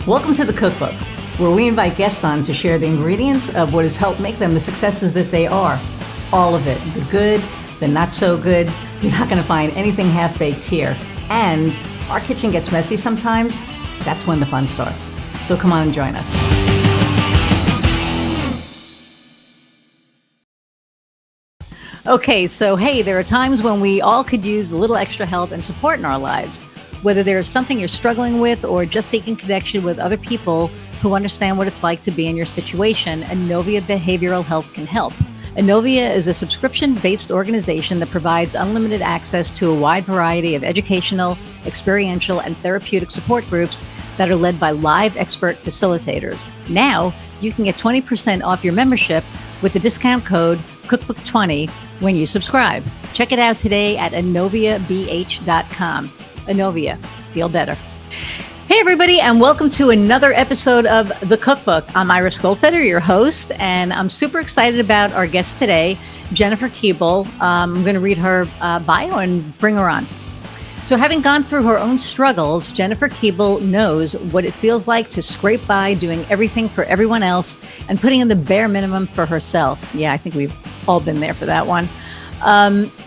Welcome to the Cookbook, where we invite guests on to share the ingredients of what has helped make them the successes that they are. All of it, the good, the not so good. You're not going to find anything half-baked here. And our kitchen gets messy sometimes. That's when the fun starts. So come on and join us. Okay, so hey, there are times when we all could use a little extra help and support in our lives. Whether there's something you're struggling with or just seeking connection with other people who understand what it's like to be in your situation, Inovia Behavioral Health can help. Inovia is a subscription-based organization that provides unlimited access to a wide variety of educational, experiential, and therapeutic support groups that are led by live expert facilitators. Now, you can get 20% off your membership with the discount code Cookbook20 when you subscribe. Check it out today at inoviabh.com. Inovia, feel better. Hey everybody, and welcome to another episode of The Cookbook. I'm Iris Goldfeder, your host, and I'm super excited about our guest today, Jennifer Keable. I'm going to read her bio and bring her on. So having gone through her own struggles, Jennifer Keable knows what it feels like to scrape by doing everything for everyone else and putting in the bare minimum for herself. Yeah, I think we've all been there for that one.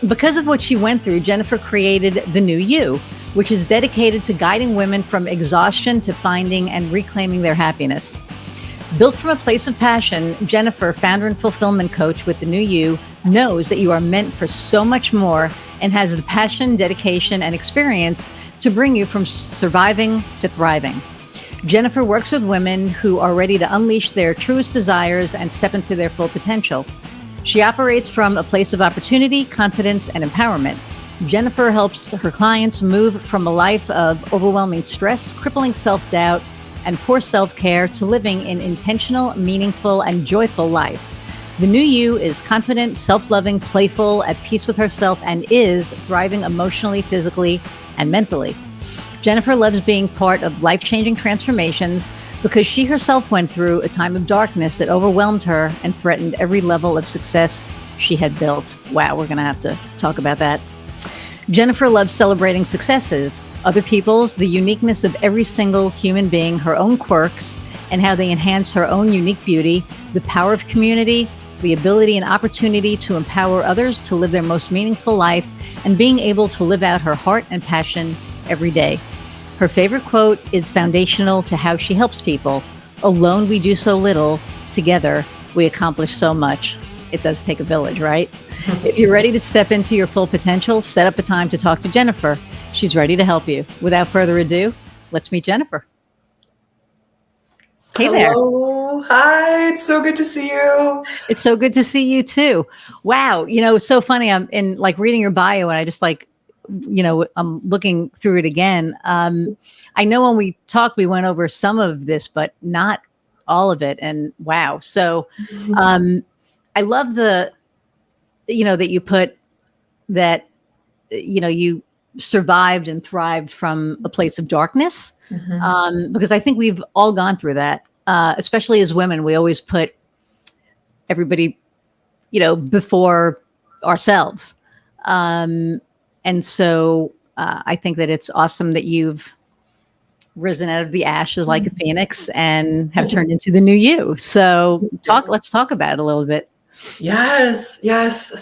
Because of what she went through, Jennifer created The New You, which is dedicated to guiding women from exhaustion to finding and reclaiming their happiness. Built from a place of passion, Jennifer, founder and fulfillment coach with The New You, knows that you are meant for so much more and has the passion, dedication, and experience to bring you from surviving to thriving. Jennifer works with women who are ready to unleash their truest desires and step into their full potential. She operates from a place of opportunity, confidence, and empowerment. Jennifer helps her clients move from a life of overwhelming stress, crippling self-doubt, and poor self-care to living an intentional, meaningful, and joyful life. The New You is confident, self-loving, playful, at peace with herself, and is thriving emotionally, physically, and mentally. Jennifer loves being part of life-changing transformations because she herself went through a time of darkness that overwhelmed her and threatened every level of success she had built. Wow, we're going to have to talk about that. Jennifer loves celebrating successes, other people's, the uniqueness of every single human being, her own quirks, and how they enhance her own unique beauty, the power of community, the ability and opportunity to empower others to live their most meaningful life, and being able to live out her heart and passion every day. Her favorite quote is foundational to how she helps people. Alone we do so little, together we accomplish so much. It does take a village, right? If you're ready to step into your full potential, set up a time to talk to Jennifer. She's ready to help you. Without further ado, let's meet Jennifer. Hey there. Hello. Hi. It's so good to see you. It's so good to see you too. Wow. It's so funny. I'm in reading your bio and I just I'm looking through it again. I know when we talked, we went over some of this, but not all of it. And wow. So, I love that you put that, you survived and thrived from a place of darkness, because I think we've all gone through that, especially as women. We always put everybody, before ourselves. And so I think that it's awesome that you've risen out of the ashes like a phoenix and have turned into the new you. So let's talk about it a little bit. Yes.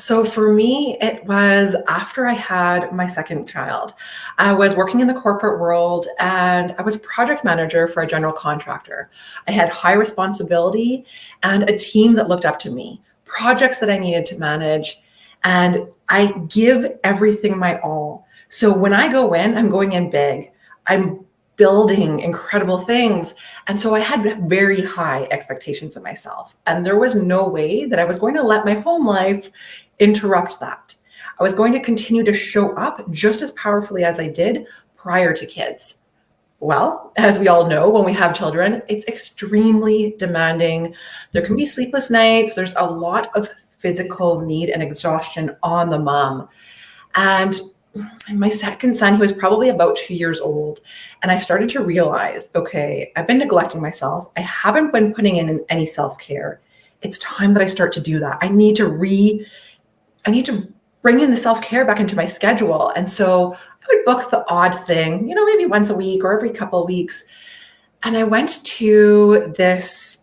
So for me, it was after I had my second child. I was working in the corporate world and I was a project manager for a general contractor. I had high responsibility and a team that looked up to me, projects that I needed to manage, and I give everything my all. So when I go in, I'm going in big. I'm building incredible things. And so I had very high expectations of myself. And there was no way that I was going to let my home life interrupt that. I was going to continue to show up just as powerfully as I did prior to kids. Well, as we all know, when we have children, it's extremely demanding. There can be sleepless nights. There's a lot of physical need and exhaustion on the mom. And my second son, he was probably about 2 years old. And I started to realize, okay, I've been neglecting myself. I haven't been putting in any self-care. It's time that I start to do that. I need to bring in the self-care back into my schedule. And so I would book the odd thing, maybe once a week or every couple of weeks. And I went to this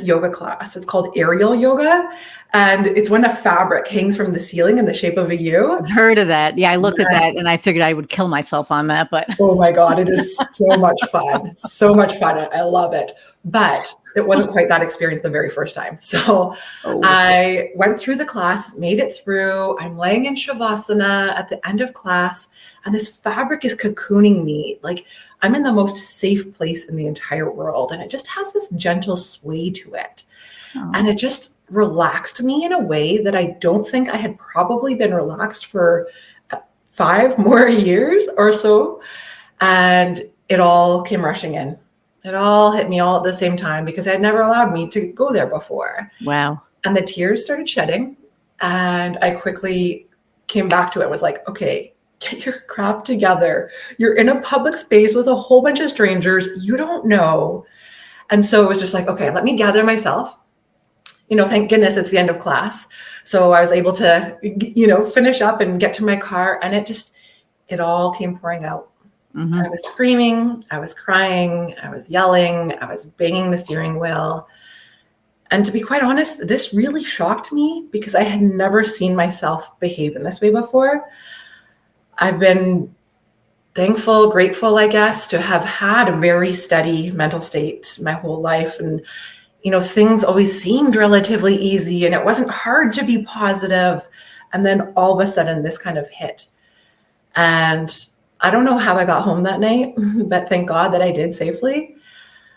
yoga class. It's called aerial yoga. And it's when a fabric hangs from the ceiling in the shape of a U. I've heard of that. Yeah, I looked at Yes. that and I figured I would kill myself on that, but Oh my God, it is so much fun. So much fun. I love it. But it wasn't quite that experience the very first time. So oh, I went through the class, made it through. I'm laying in Shavasana at the end of class, and this fabric is cocooning me. Like I'm in the most safe place in the entire world. And it just has this gentle sway to it. And it just relaxed me in a way that I don't think I had probably been relaxed for 5 more years or so. And it all came rushing in. It all hit me all at the same time because it had never allowed me to go there before. wow. And the tears started shedding. And I quickly came back to it and was like, okay, get your crap together. You're in a public space with a whole bunch of strangers you don't know. And so it was just like, okay, let me gather myself. Thank goodness it's the end of class. So I was able to, finish up and get to my car. And it all came pouring out. Mm-hmm. I was screaming, I was crying, I was yelling, I was banging the steering wheel. And to be quite honest, this really shocked me because I had never seen myself behave in this way before. I've been thankful, grateful, I guess, to have had a very steady mental state my whole life. And, things always seemed relatively easy and it wasn't hard to be positive. And then all of a sudden, this kind of hit. And I don't know how I got home that night, but thank God that I did safely.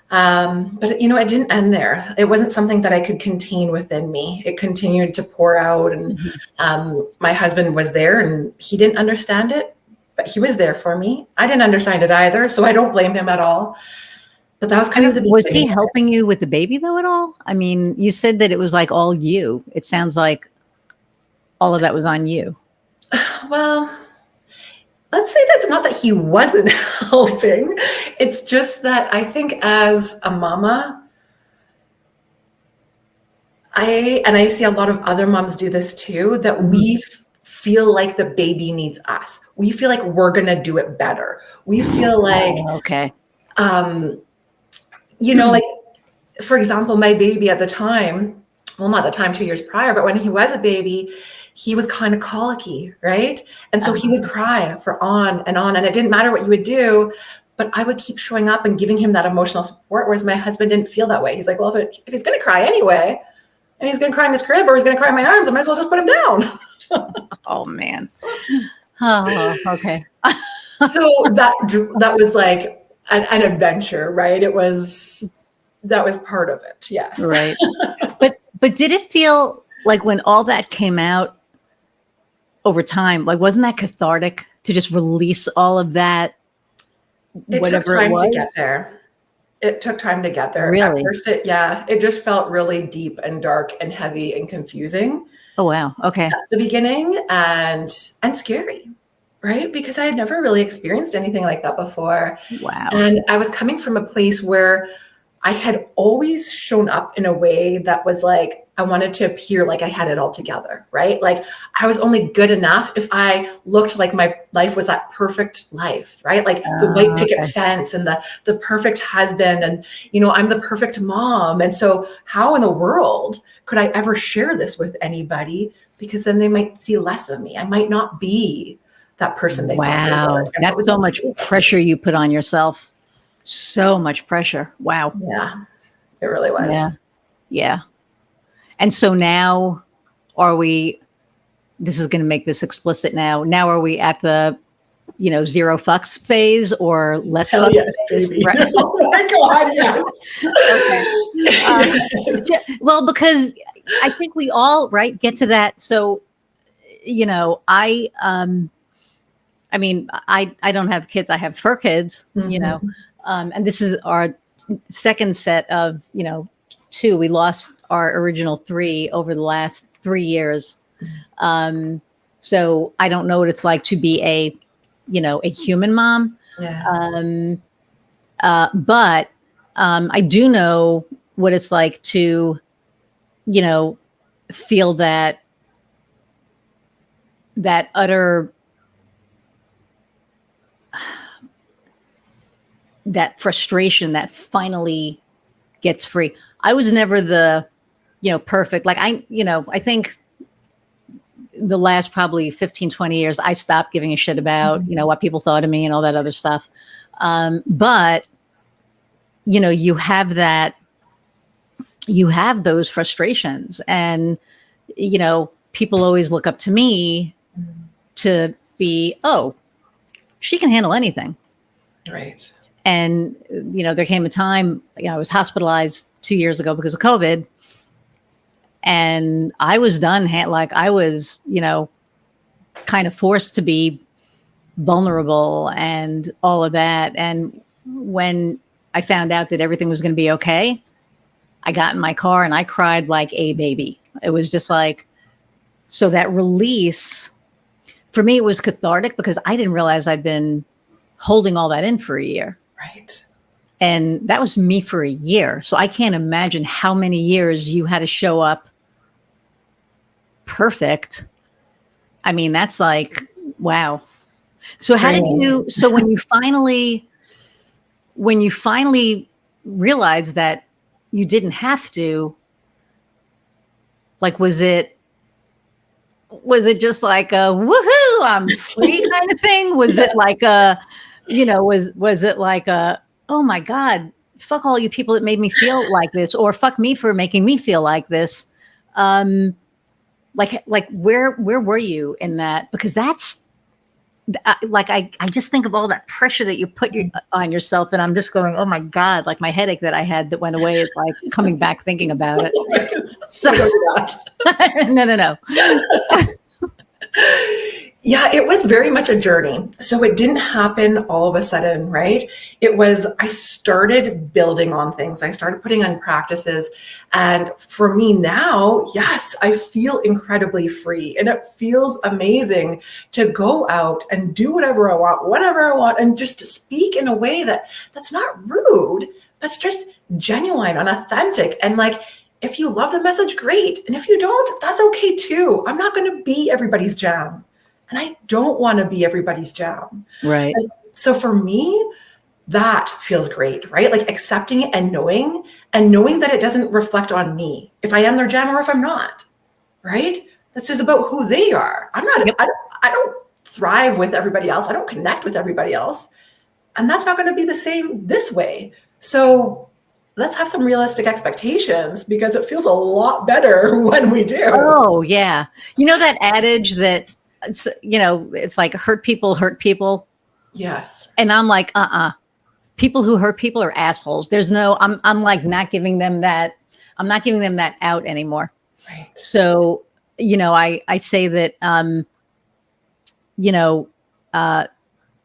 But it didn't end there. It wasn't something that I could contain within me. It continued to pour out. And my husband was there and he didn't understand it, but he was there for me. I didn't understand it either, so I don't blame him at all. But that was kind of the beginning. Was he helping you with the baby though at all? I mean, you said that it was like all you. It sounds like all of that was on you. Well, let's say that's not that he wasn't helping. It's just that I think as a mama, I see a lot of other moms do this too, that we feel like the baby needs us. We feel like we're going to do it better. We feel like, okay. like, for example, my baby at the time, well, not the time 2 years prior, but when he was a baby, he was kind of colicky, right? And so he would cry for on, and it didn't matter what you would do, but I would keep showing up and giving him that emotional support, whereas my husband didn't feel that way. He's like, well, if he's going to cry anyway, and he's going to cry in his crib or he's going to cry in my arms, I might as well just put him down. Oh, man. Oh, okay. So that was like an adventure, right? That was part of it. Yes. Right. But did it feel like when all that came out over time, like, wasn't that cathartic to just release all of that? It took time to get there. It took time to get there. Really? At first, it just felt really deep and dark and heavy and confusing. Oh, wow. Okay. At the beginning and scary, right? Because I had never really experienced anything like that before. Wow. And I was coming from a place where I had always shown up in a way that was like, I wanted to appear like I had it all together, right? Like I was only good enough if I looked like my life was that perfect life, right? Like the white picket fence and the perfect husband and, I'm the perfect mom. And so how in the world could I ever share this with anybody? Because then they might see less of me. I might not be that person they thought they were. That's so much pressure you put on yourself. So much pressure. Wow. Yeah, it really was. Yeah. Yeah. And so now this is going to make this explicit now. Now are we at the, zero fucks phase or less Hell fucks yes, phase? baby. Right. Oh my God, yes. Okay. Yes. Well, because I think we all, right, get to that. So, I don't have kids. I have fur kids, and this is our second set of, 2. We lost our original 3 over the last 3 years. So I don't know what it's like to be a human mom. Yeah. But I do know what it's like to, feel that utter that frustration that finally gets free. I was never the, perfect. Like I think the last probably 15, 20 years, I stopped giving a shit about, what people thought of me and all that other stuff. But, you have that, you have those frustrations, and, people always look up to me to be, oh, she can handle anything. Right. And, there came a time, I was hospitalized 2 years ago because of COVID. And I was done. Like I was, kind of forced to be vulnerable and all of that. And when I found out that everything was going to be okay, I got in my car and I cried like a baby. It was just like, so that release for me, it was cathartic because I didn't realize I'd been holding all that in for a year. Right. And that was me for a year. So I can't imagine how many years you had to show up perfect. I mean, that's like, wow. So how did you, so when you finally realized that you didn't have to, like, was it just like a woohoo, I'm free kind of thing? Was it like a, was it like a, oh my God, fuck all you people that made me feel like this, or fuck me for making me feel like this? Like where were you in that? Because that's like, I just think of all that pressure that you put on yourself, and I'm just going, oh my God, like my headache that I had that went away is like coming back thinking about it. So no. Yeah, it was very much a journey. So it didn't happen all of a sudden, right? I started building on things. I started putting on practices. And for me now, yes, I feel incredibly free. And it feels amazing to go out and do whatever I want, whenever I want, and just to speak in a way that's not rude, but it's just genuine and authentic. And like, if you love the message, great. And if you don't, that's okay too. I'm not going to be everybody's jam. And I don't want to be everybody's jam. Right. And so for me, that feels great, right? Like accepting it and knowing that it doesn't reflect on me, if I am their jam or if I'm not, right? This is about who they are. Yep. I don't thrive with everybody else. I don't connect with everybody else. And that's not going to be the same this way. So let's have some realistic expectations, because it feels a lot better when we do. Oh yeah. You know that adage that it's like hurt people. Yes. And I'm like, people who hurt people are assholes. There's no, I'm like not giving them that. I'm not giving them that out anymore. Right. So, I say that,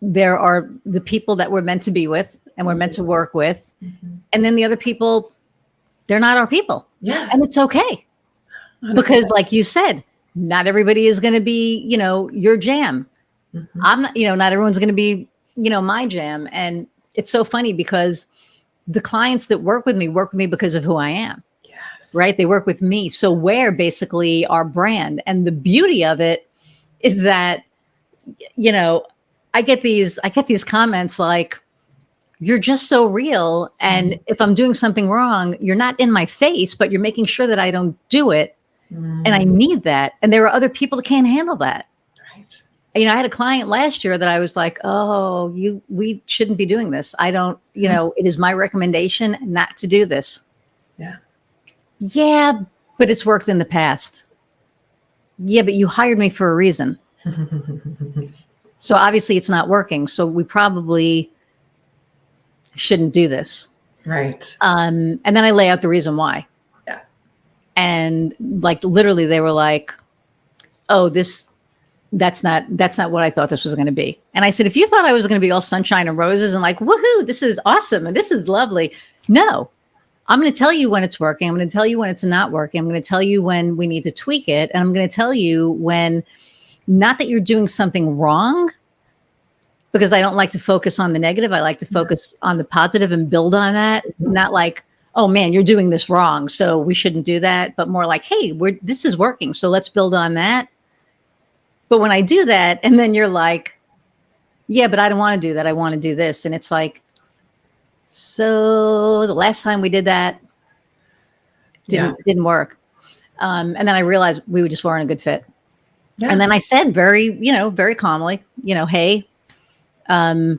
there are the people that we're meant to be with and we're meant to work with. Mm-hmm. And then the other people, they're not our people. Yeah. And it's okay. 100%. Because like you said, not everybody is going to be, your jam. Mm-hmm. I'm not, not everyone's going to be, my jam. And it's so funny because the clients that work with me because of who I am. Yes. Right. They work with me. So we're basically our brand. And the beauty of it is that, I get these comments like, you're just so real. And if I'm doing something wrong, you're not in my face, but you're making sure that I don't do it. And I need that. And there are other people that can't handle that. Right. I had a client last year that I was like, oh, we shouldn't be doing this. I don't, it is my recommendation not to do this. Yeah. Yeah, but it's worked in the past. Yeah, but you hired me for a reason. So obviously it's not working. So we probably shouldn't do this. Right. And then I lay out the reason why. Yeah. And like literally they were like, oh, that's not what I thought this was going to be. And I said, if you thought I was going to be all sunshine and roses and like, woohoo, this is awesome and this is lovely. No, I'm going to tell you when it's working. I'm going to tell you when it's not working. I'm going to tell you when we need to tweak it. And I'm going to tell you when, not that you're doing something wrong, because I don't like to focus on the negative. I like to focus on the positive and build on that. Not like, oh man, you're doing this wrong, so we shouldn't do that. But more like, hey, this is working, so let's build on that. But when I do that, and then you're like, yeah, but I don't want to do that. I want to do this. And it's like, So the last time we did that didn't work. And then I realized we just weren't a good fit. Yeah. And then I said very calmly, hey, I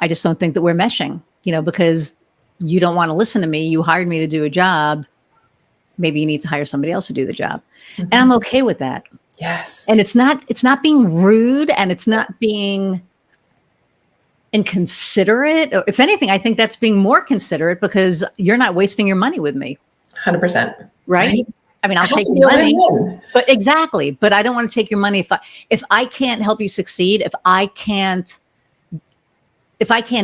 just don't think that we're meshing, because you don't want to listen to me. You hired me to do a job. Maybe you need to hire somebody else to do the job. And I'm okay with that. Yes. And it's not being rude, and it's not being inconsiderate. If anything, I think that's being more considerate, because you're not wasting your money with me. 100%. Right? I mean, I'll take your money, but I don't want to take your money if I can't help you succeed, if I can't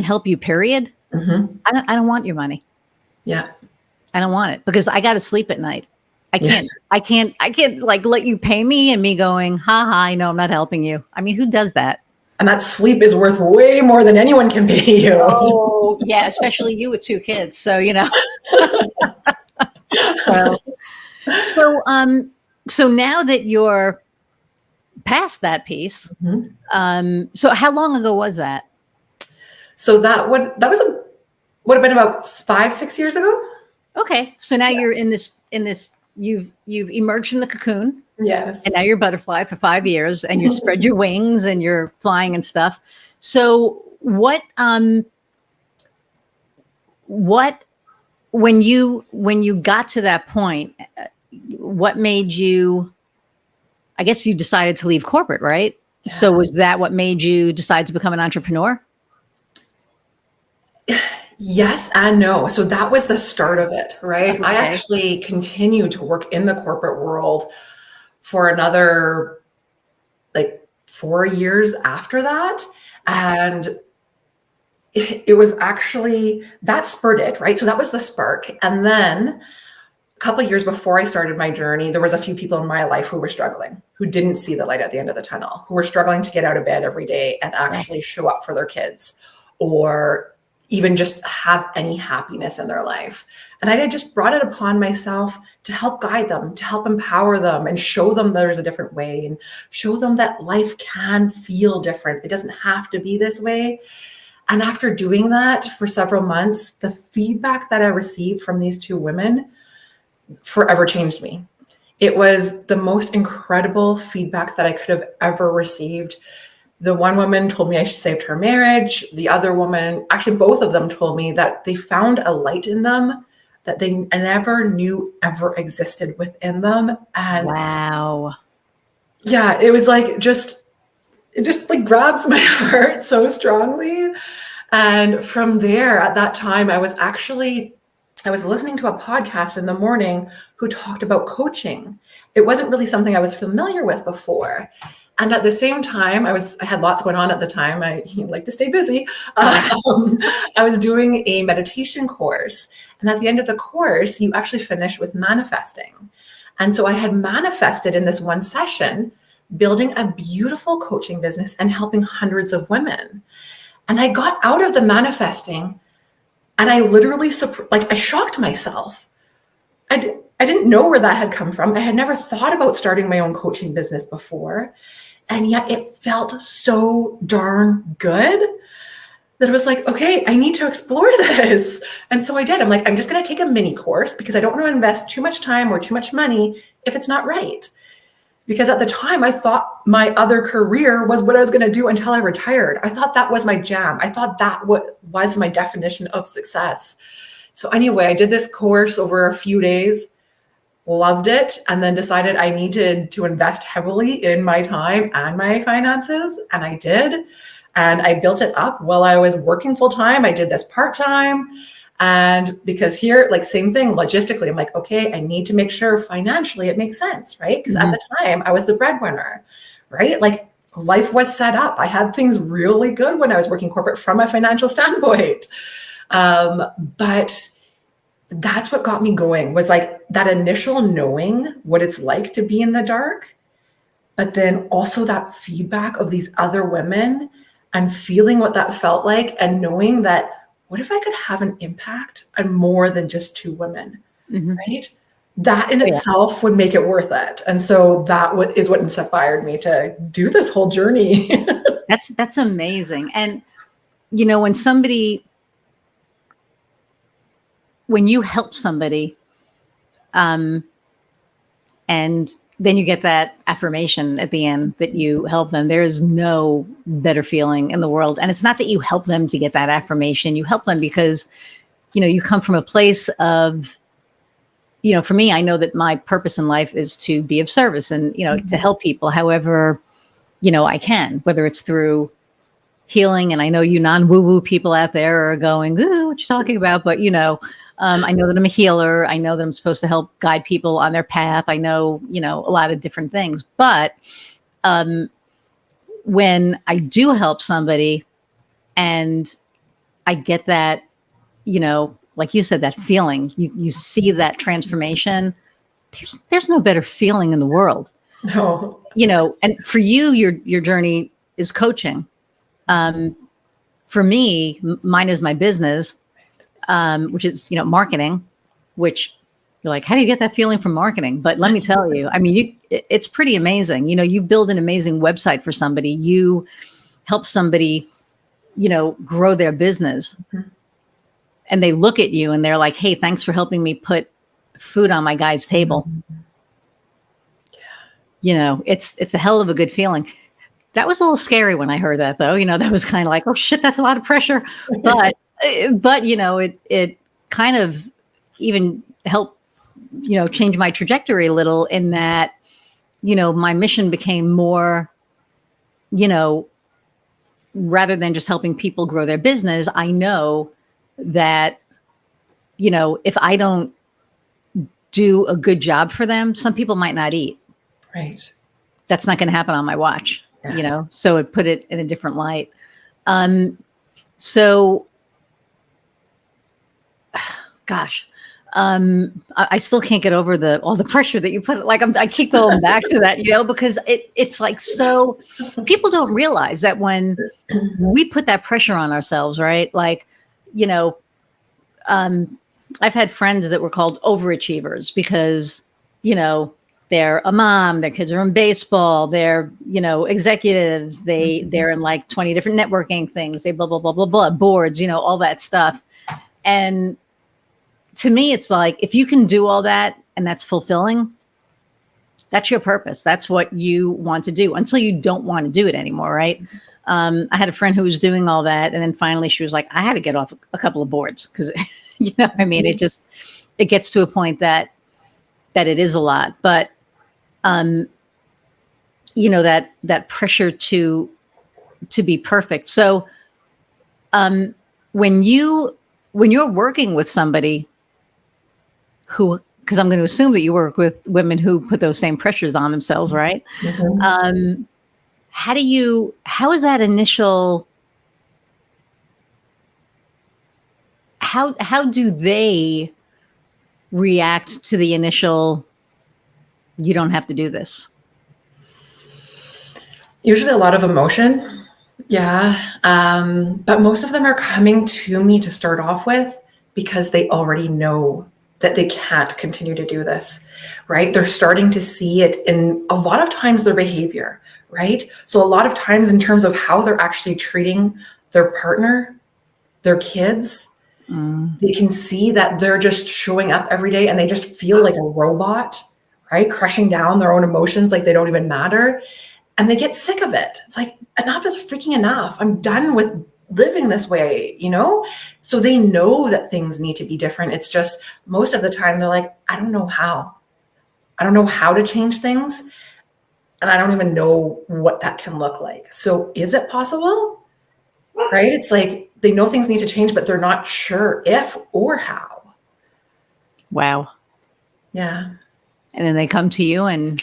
help you, period. I don't want your money. Yeah. I don't want it, because I got to sleep at night. I can't like let you pay me and me going, ha ha, I know I'm not helping you. I mean, who does that? And that sleep is worth way more than anyone can pay you. Oh, yeah, especially you with 2 kids. So, So now that you're past that piece, so how long ago was that? So that would have been about 5-6 years ago. Okay, so now you're in this. You've emerged from the cocoon. Yes. And now you're a butterfly for 5 years, and you spread your wings and you're flying and stuff. So what when you got to that point, what made you, I guess you decided to leave corporate, right? Yeah. So was that what made you decide to become an entrepreneur? Yes and no. So that was the start of it, right? Okay. I actually continued to work in the corporate world for another 4 years after that. And it was actually, that spurred it, right? So that was the spark. And then a couple of years before I started my journey, there was a few people in my life who were struggling, who didn't see the light at the end of the tunnel, who were struggling to get out of bed every day and actually show up for their kids, or even just have any happiness in their life. And I just brought it upon myself to help guide them, to help empower them, and show them there's a different way, and show them that life can feel different. It doesn't have to be this way. And after doing that for several months, the feedback that I received from these 2 women forever changed me. It was the most incredible feedback that I could have ever received. The one woman told me I saved her marriage. The other woman, actually both of them, told me that they found a light in them that they never knew ever existed within them. And wow. Yeah, it was it just grabs my heart so strongly. And from there, at that time, I was listening to a podcast in the morning who talked about coaching. It wasn't really something I was familiar with before. And at the same time, I had lots going on at the time. I like to stay busy. I was doing a meditation course. And at the end of the course, you actually finish with manifesting. And so I had manifested in this one session, building a beautiful coaching business and helping hundreds of women. And I got out of the manifesting, and I literally, I shocked myself. I didn't know where that had come from. I had never thought about starting my own coaching business before. And yet it felt so darn good that it was okay, I need to explore this. And so I did. I'm just going to take a mini course, because I don't want to invest too much time or too much money if it's not right. Because at the time, I thought my other career was what I was going to do until I retired. I thought that was my jam. I thought that was my definition of success. So anyway, I did this course over a few days, loved it, and then decided I needed to invest heavily in my time and my finances. And I did. And I built it up while I was working full time. I did this part-time. And because here, same thing, logistically, I'm okay, I need to make sure financially it makes sense, right? Because at the time I was the breadwinner, right? Life was set up. I had things really good when I was working corporate from a financial standpoint. But that's what got me going, was that initial knowing what it's like to be in the dark, but then also that feedback of these other women and feeling what that felt like, and knowing that, what if I could have an impact on more than just 2 women, right? That in itself would make it worth it. And so that is what inspired me to do this whole journey. That's amazing. And when you help somebody, and then you get that affirmation at the end that you help them, there is no better feeling in the world. And it's not that you help them to get that affirmation. You help them because, you come from a place of, for me, I know that my purpose in life is to be of service and, to help people however, I can, whether it's through healing. And I know you non-woo-woo people out there are going, ooh, what you talking about? But, I know that I'm a healer. I know that I'm supposed to help guide people on their path. I know, a lot of different things. But when I do help somebody and I get that, like you said, that feeling, you see that transformation, there's no better feeling in the world. No. And for you, your journey is coaching. For me, mine is my business, which is, marketing, which you're like, how do you get that feeling from marketing? But let me tell you, I mean, it's pretty amazing. You build an amazing website for somebody, you help somebody, grow their business. Mm-hmm. And they look at you and they're like, hey, thanks for helping me put food on my guy's table. Yeah. It's a hell of a good feeling. That was a little scary when I heard that, though. That was kind of like, oh shit, that's a lot of pressure. But it kind of even helped, change my trajectory a little in that, my mission became more, rather than just helping people grow their business. I know that, if I don't do a good job for them, some people might not eat. Right. That's not going to happen on my watch. Yes. So it put it in a different light. So, gosh, I still can't get over all the pressure that you put. Like I keep going back to that, because it's like, so people don't realize that when we put that pressure on ourselves, right? Like, I've had friends that were called overachievers because, they're a mom, their kids are in baseball, they're, executives, they're in like 20 different networking things, they blah, blah, blah, blah, blah, boards, all that stuff. And to me, it's like, if you can do all that and that's fulfilling, that's your purpose. That's what you want to do until you don't want to do it anymore, right? I had a friend who was doing all that. And then finally she was like, I had to get off a couple of boards because, I mean, it gets to a point that it is a lot. But, that pressure to be perfect. So when you're working with somebody because I'm going to assume that you work with women who put those same pressures on themselves, right? Mm-hmm. How is that initial, how do they react to the initial, you don't have to do this? Usually a lot of emotion. Yeah. But most of them are coming to me to start off with because they already know that they can't continue to do this, right? They're starting to see it in a lot of times their behavior, right? So a lot of times in terms of how they're actually treating their partner, their kids, they can see that they're just showing up every day and they just feel like a robot, right? Crushing down their own emotions like they don't even matter. And they get sick of it. It's like, enough is freaking enough. I'm done with living this way, So they know that things need to be different. It's just most of the time they're like, I don't know how. I don't know how to change things. And I don't even know what that can look like. So is it possible? Right? It's like they know things need to change, but they're not sure if or how. Wow. Yeah. And then they come to you and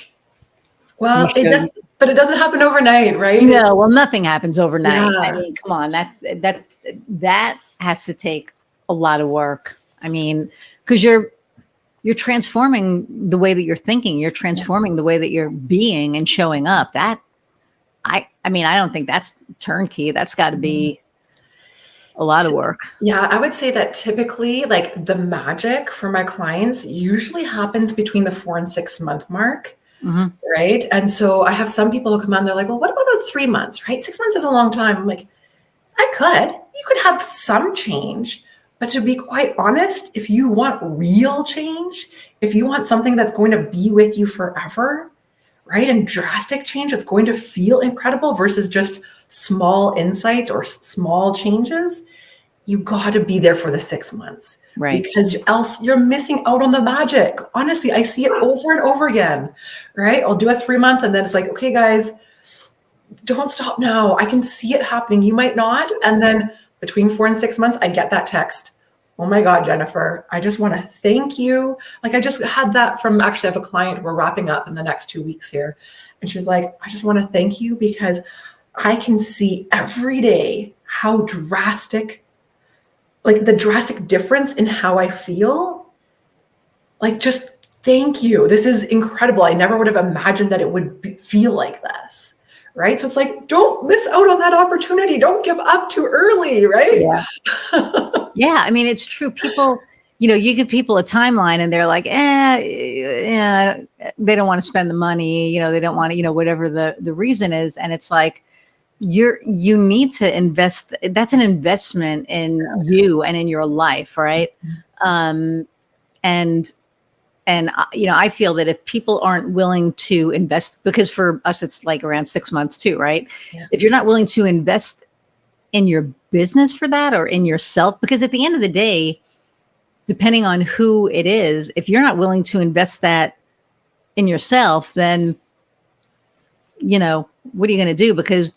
well, it doesn't. But it doesn't happen overnight, right? No, well, nothing happens overnight. Yeah. I mean, come on, that has to take a lot of work. I mean, because you're transforming the way that you're thinking, you're transforming the way that you're being and showing up. That I mean, I don't think that's turnkey. That's got to be a lot of work. Yeah, I would say that typically, like the magic for my clients usually happens between the 4 and 6 month mark. Mm-hmm. Right. And so I have some people who come on, they're like, well, what about 3 months, right? 6 months is a long time. I'm like, You could have some change, but to be quite honest, if you want real change, if you want something that's going to be with you forever, right? And drastic change that's going to feel incredible versus just small insights or small changes, you got to be there for the 6 months, Right. because else you're missing out on the magic. Honestly, I see it over and over again, right? I'll do a 3 month and then it's like, okay, guys, don't stop now. I can see it happening. You might not. And then between 4 and 6 months, I get that text. Oh my God, Jennifer, I just want to thank you. Like I just had that from, actually I have a client, we're wrapping up in the next 2 weeks here. And she's like, I just want to thank you because I can see every day how drastic, like the drastic difference in how I feel. Like, just thank you. This is incredible. I never would have imagined that it would feel like this. Right. So it's like, don't miss out on that opportunity. Don't give up too early. Right. Yeah. Yeah. I mean, it's true. People, you give people a timeline and they're like, yeah, they don't want to spend the money, they don't want to, whatever the reason is. And it's like, you need to invest. That's an investment in you and in your life. Right. And I feel that if people aren't willing to invest, because for us, it's like around 6 months too, right? Yeah. If you're not willing to invest in your business for that or in yourself, because at the end of the day, depending on who it is, if you're not willing to invest that in yourself, then, what are you going to do? Because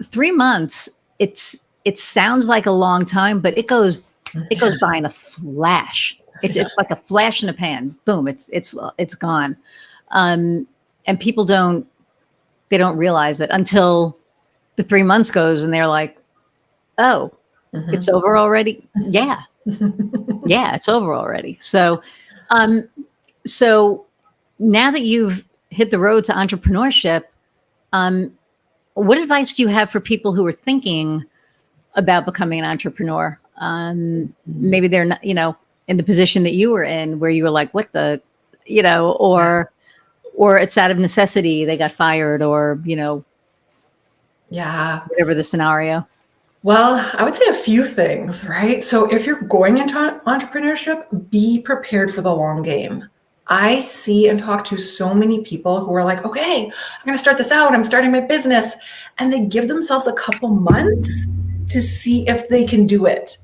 3 months, it sounds like a long time, but it goes by in a flash. It's like a flash in a pan. Boom! It's gone, and people don't realize it until the 3 months goes, and they're like, "Oh, it's over already." Yeah, yeah, it's over already. So, so now that you've hit the road to entrepreneurship, what advice do you have for people who are thinking about becoming an entrepreneur? Maybe they're not, in the position that you were in, where you were like, what the, or it's out of necessity, they got fired, or, Yeah. whatever the scenario. Well, I would say a few things, right? So if you're going into entrepreneurship, be prepared for the long game. I see and talk to so many people who are like, okay, I'm going to start this out. I'm starting my business. And they give themselves a couple months to see if they can do it.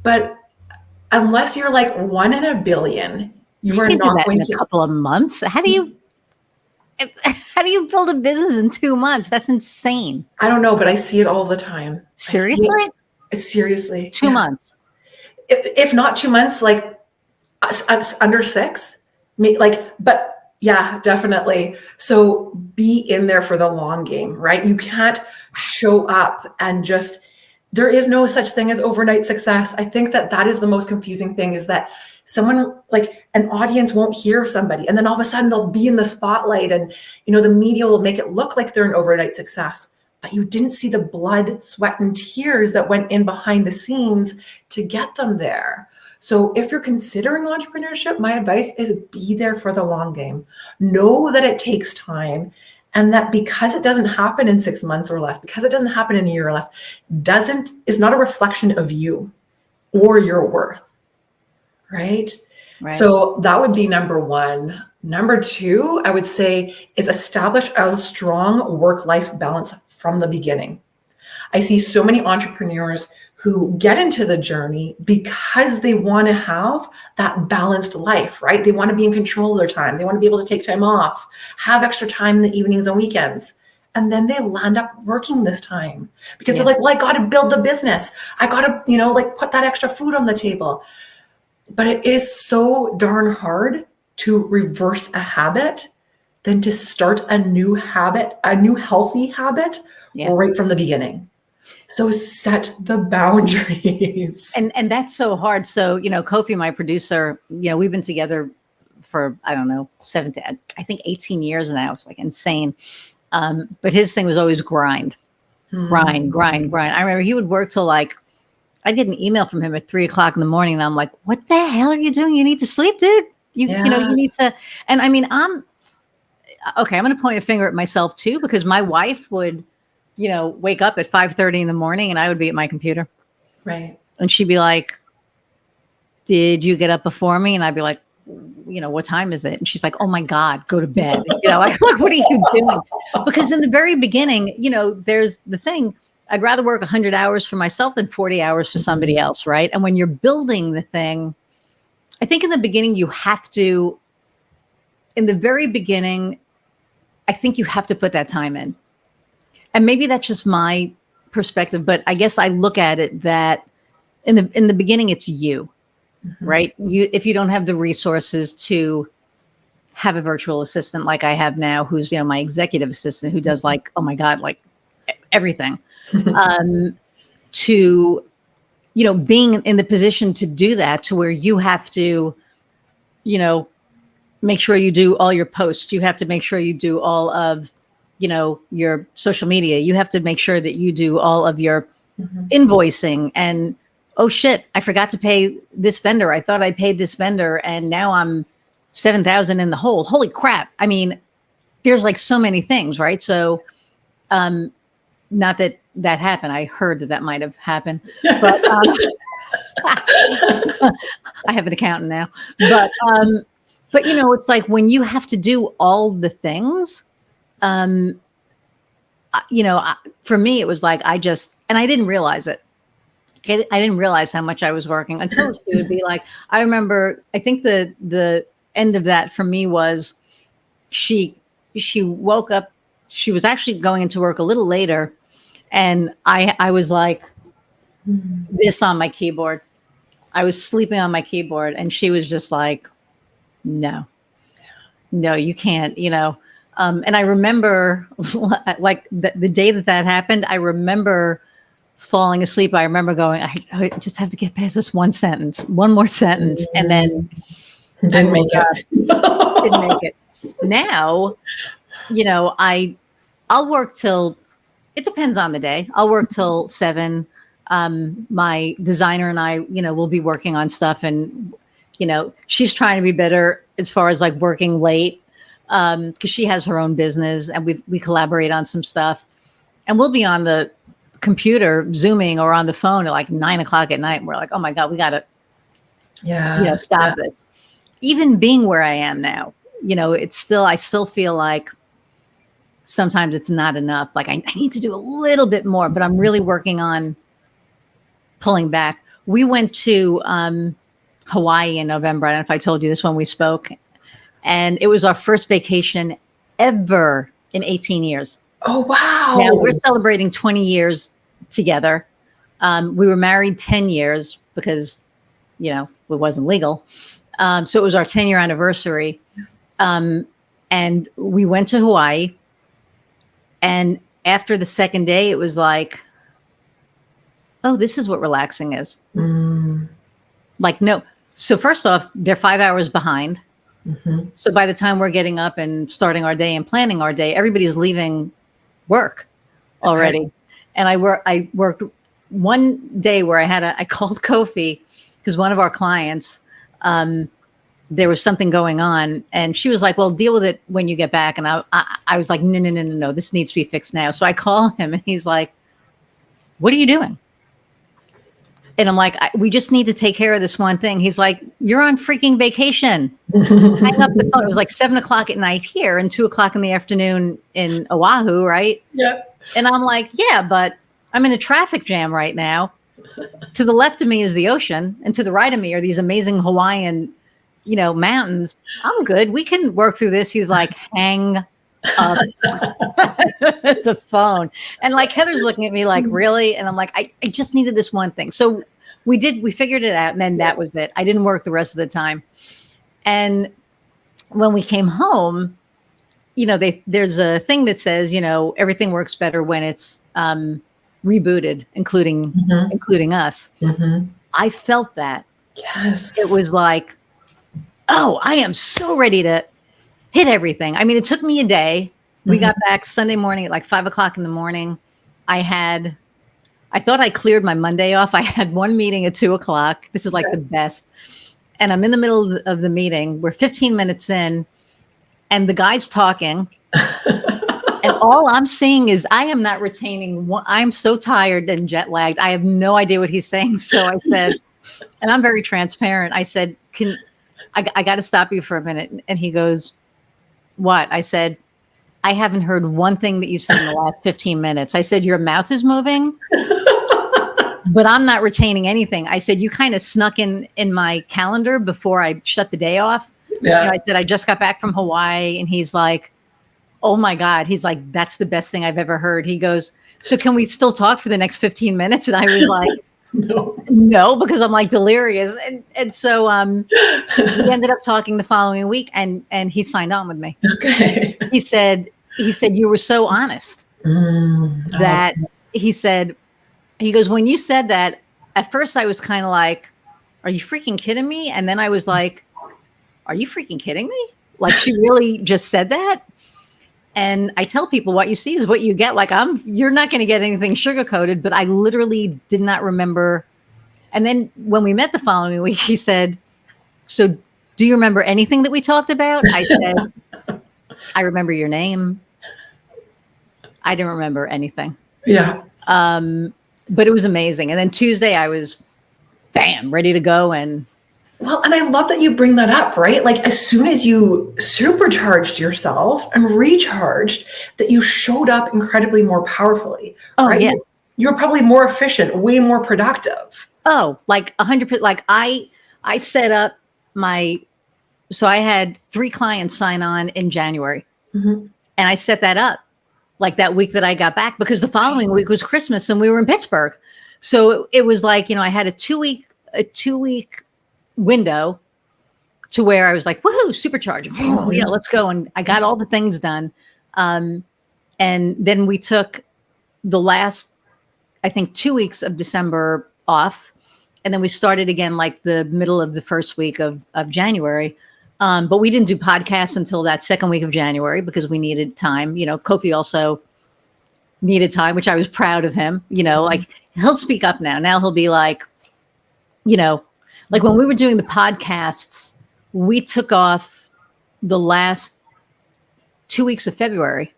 But unless you're like 1 in a billion, you are not going in a couple of months. How do you build a business in 2 months? That's insane. I don't know, but I see it all the time. Seriously? Seriously. 2 months. If not 2 months, like under 6, but yeah, definitely. So be in there for the long game, right? You can't show up and just, there is no such thing as overnight success. I think that is the most confusing thing, is that someone, like an audience, won't hear somebody, and then all of a sudden they'll be in the spotlight, and the media will make it look like they're an overnight success, but you didn't see the blood, sweat, and tears that went in behind the scenes to get them there. So if you're considering entrepreneurship, my advice is be there for the long game. Know that it takes time, and that because it doesn't happen in 6 months or less, because it doesn't happen in a year or less, is not a reflection of you or your worth, right? So that would be number one. Number two, I would say, is establish a strong work-life balance from the beginning. I see so many entrepreneurs who get into the journey because they want to have that balanced life, right? They want to be in control of their time. They want to be able to take time off, have extra time in the evenings and weekends. And then they land up working this time because they're like, well, I got to build the business. I got to, put that extra food on the table. But it is so darn hard to reverse a habit than to start a new habit, a new healthy habit, right from the beginning. So set the boundaries. And that's so hard. So, Kofi, my producer, we've been together for, I don't know, 18 years now. It's like insane. But his thing was always grind. I remember he would work till I'd get an email from him at 3:00 in the morning, and I'm like, what the hell are you doing? You need to sleep, dude. You need to. And I mean, I'm going to point a finger at myself too, because my wife would wake up at 5:30 in the morning and I would be at my computer. Right. And she'd be like, did you get up before me? And I'd be like, what time is it? And she's like, oh my God, go to bed. Like, look, what are you doing? Because in the very beginning, there's the thing, I'd rather work 100 hours for myself than 40 hours for somebody else, right? And when you're building the thing, I think in the beginning, in the very beginning, I think you have to put that time in. And maybe that's just my perspective, but I guess I look at it that in the beginning, it's you. Right? If you don't have the resources to have a virtual assistant like I have now, who's, my executive assistant who does like, oh my God, like everything, to, being in the position to do that, to where you have to, make sure you do all your posts. You have to make sure you do all of, your social media. You have to make sure that you do all of your invoicing and, oh shit, I forgot to pay this vendor. I thought I paid this vendor and now I'm 7,000 in the hole. Holy crap. I mean, there's like so many things, right? So, not that happened. I heard that might have happened, but, I have an accountant now, but it's like when you have to do all the things, for me, it was like, and I didn't realize it. I didn't realize how much I was working until she would be like, I remember, I think the end of that for me was she woke up, she was actually going into work a little later. And I was like this on my keyboard. I was sleeping on my keyboard and she was just like, no, you can't, and I remember like the day that happened, I remember falling asleep. I remember going, I just have to get past this one more sentence. And then didn't make it. Didn't make it. Now, I'll work till, it depends on the day. I'll work till 7. My designer and I, will be working on stuff and, she's trying to be better as far as like working late. Cause she has her own business and we collaborate on some stuff and we'll be on the computer zooming or on the phone at like 9 o'clock at night. And we're like, oh my God, we got to, stop this. Even being where I am now, I still feel like sometimes it's not enough. Like I need to do a little bit more, but I'm really working on pulling back. We went to Hawaii in November. I don't know if I told you this when we spoke, and it was our first vacation ever in 18 years. Oh, wow. Now we're celebrating 20 years together. We were married 10 years because, it wasn't legal. So it was our 10-year anniversary. And we went to Hawaii. And after the second day, it was like, oh, this is what relaxing is. Like, no. So first off, they're 5 hours behind. So by the time we're getting up and starting our day and planning our day, everybody's leaving work already. Okay. And I worked one day where I called Kofi because one of our clients, there was something going on and she was like, well, deal with it when you get back. And I was like, no, this needs to be fixed now. So I call him and he's like, what are you doing? And I'm like, we just need to take care of this one thing. He's like, you're on freaking vacation. Hang up the phone. It was like 7 o'clock at night here and 2 o'clock in the afternoon in Oahu, right? Yeah. And I'm like, yeah, but I'm in a traffic jam right now. To the left of me is the ocean. And to the right of me are these amazing Hawaiian, mountains. I'm good. We can work through this. He's like, hang up the phone. And like Heather's looking at me like, really? And I'm like, I just needed this one thing. So we figured it out. And then that was it. I didn't work the rest of the time. And when we came home, there's a thing that says, everything works better when it's rebooted, including us. I felt that. Yes. It was like, oh, I am so ready to hit everything. I mean, it took me a day. We got back Sunday morning at like 5 o'clock in the morning. I thought I cleared my Monday off. I had one meeting at 2 o'clock. This is like the best. And I'm in the middle of the meeting. We're 15 minutes in and the guy's talking And all I'm saying is I am not retaining one. I'm so tired and jet lagged. I have no idea what he's saying. So I said, and I'm very transparent. I said, I got to stop you for a minute. And he goes, what? I said, I haven't heard one thing that you said in the last 15 minutes. I said, your mouth is moving, but I'm not retaining anything. I said, you kind of snuck in my calendar before I shut the day off. Yeah. I said, I just got back from Hawaii. And he's like, oh my God. He's like, that's the best thing I've ever heard. He goes, so can we still talk for the next 15 minutes? And I was like, no, because I'm like delirious. And so we ended up talking the following week and he signed on with me. Okay. He said, you were so honest that he goes, when you said that, at first I was kind of like, are you freaking kidding me? And then I was like, are you freaking kidding me? Like, she really just said that? And I tell people what you see is what you get. Like, you're not going to get anything sugar coated, but I literally did not remember. And then when we met the following week, he said, so do you remember anything that we talked about? I said, I remember your name. I didn't remember anything. Yeah. But it was amazing. And then Tuesday I was bam, ready to go. And well, and I love that you bring that up, right? Like as soon as you supercharged yourself and recharged, that you showed up incredibly more powerfully. Oh, right? yeah. You're probably more efficient, way more productive. Oh, like 100%. Like I set up so I had 3 clients sign on in January. And I set that up like that week that I got back, because the following week was Christmas and we were in Pittsburgh. So it was like, I had a 2-week window to where I was like, woohoo, supercharge, let's go. And I got all the things done. And then we took the last, I think 2 weeks of December off. And then we started again, like the middle of the first week of January. But we didn't do podcasts until that second week of January because we needed time. Kofi also needed time, which I was proud of him. Like he'll speak up now. Now he'll be like, like when we were doing the podcasts, we took off the last 2 weeks of February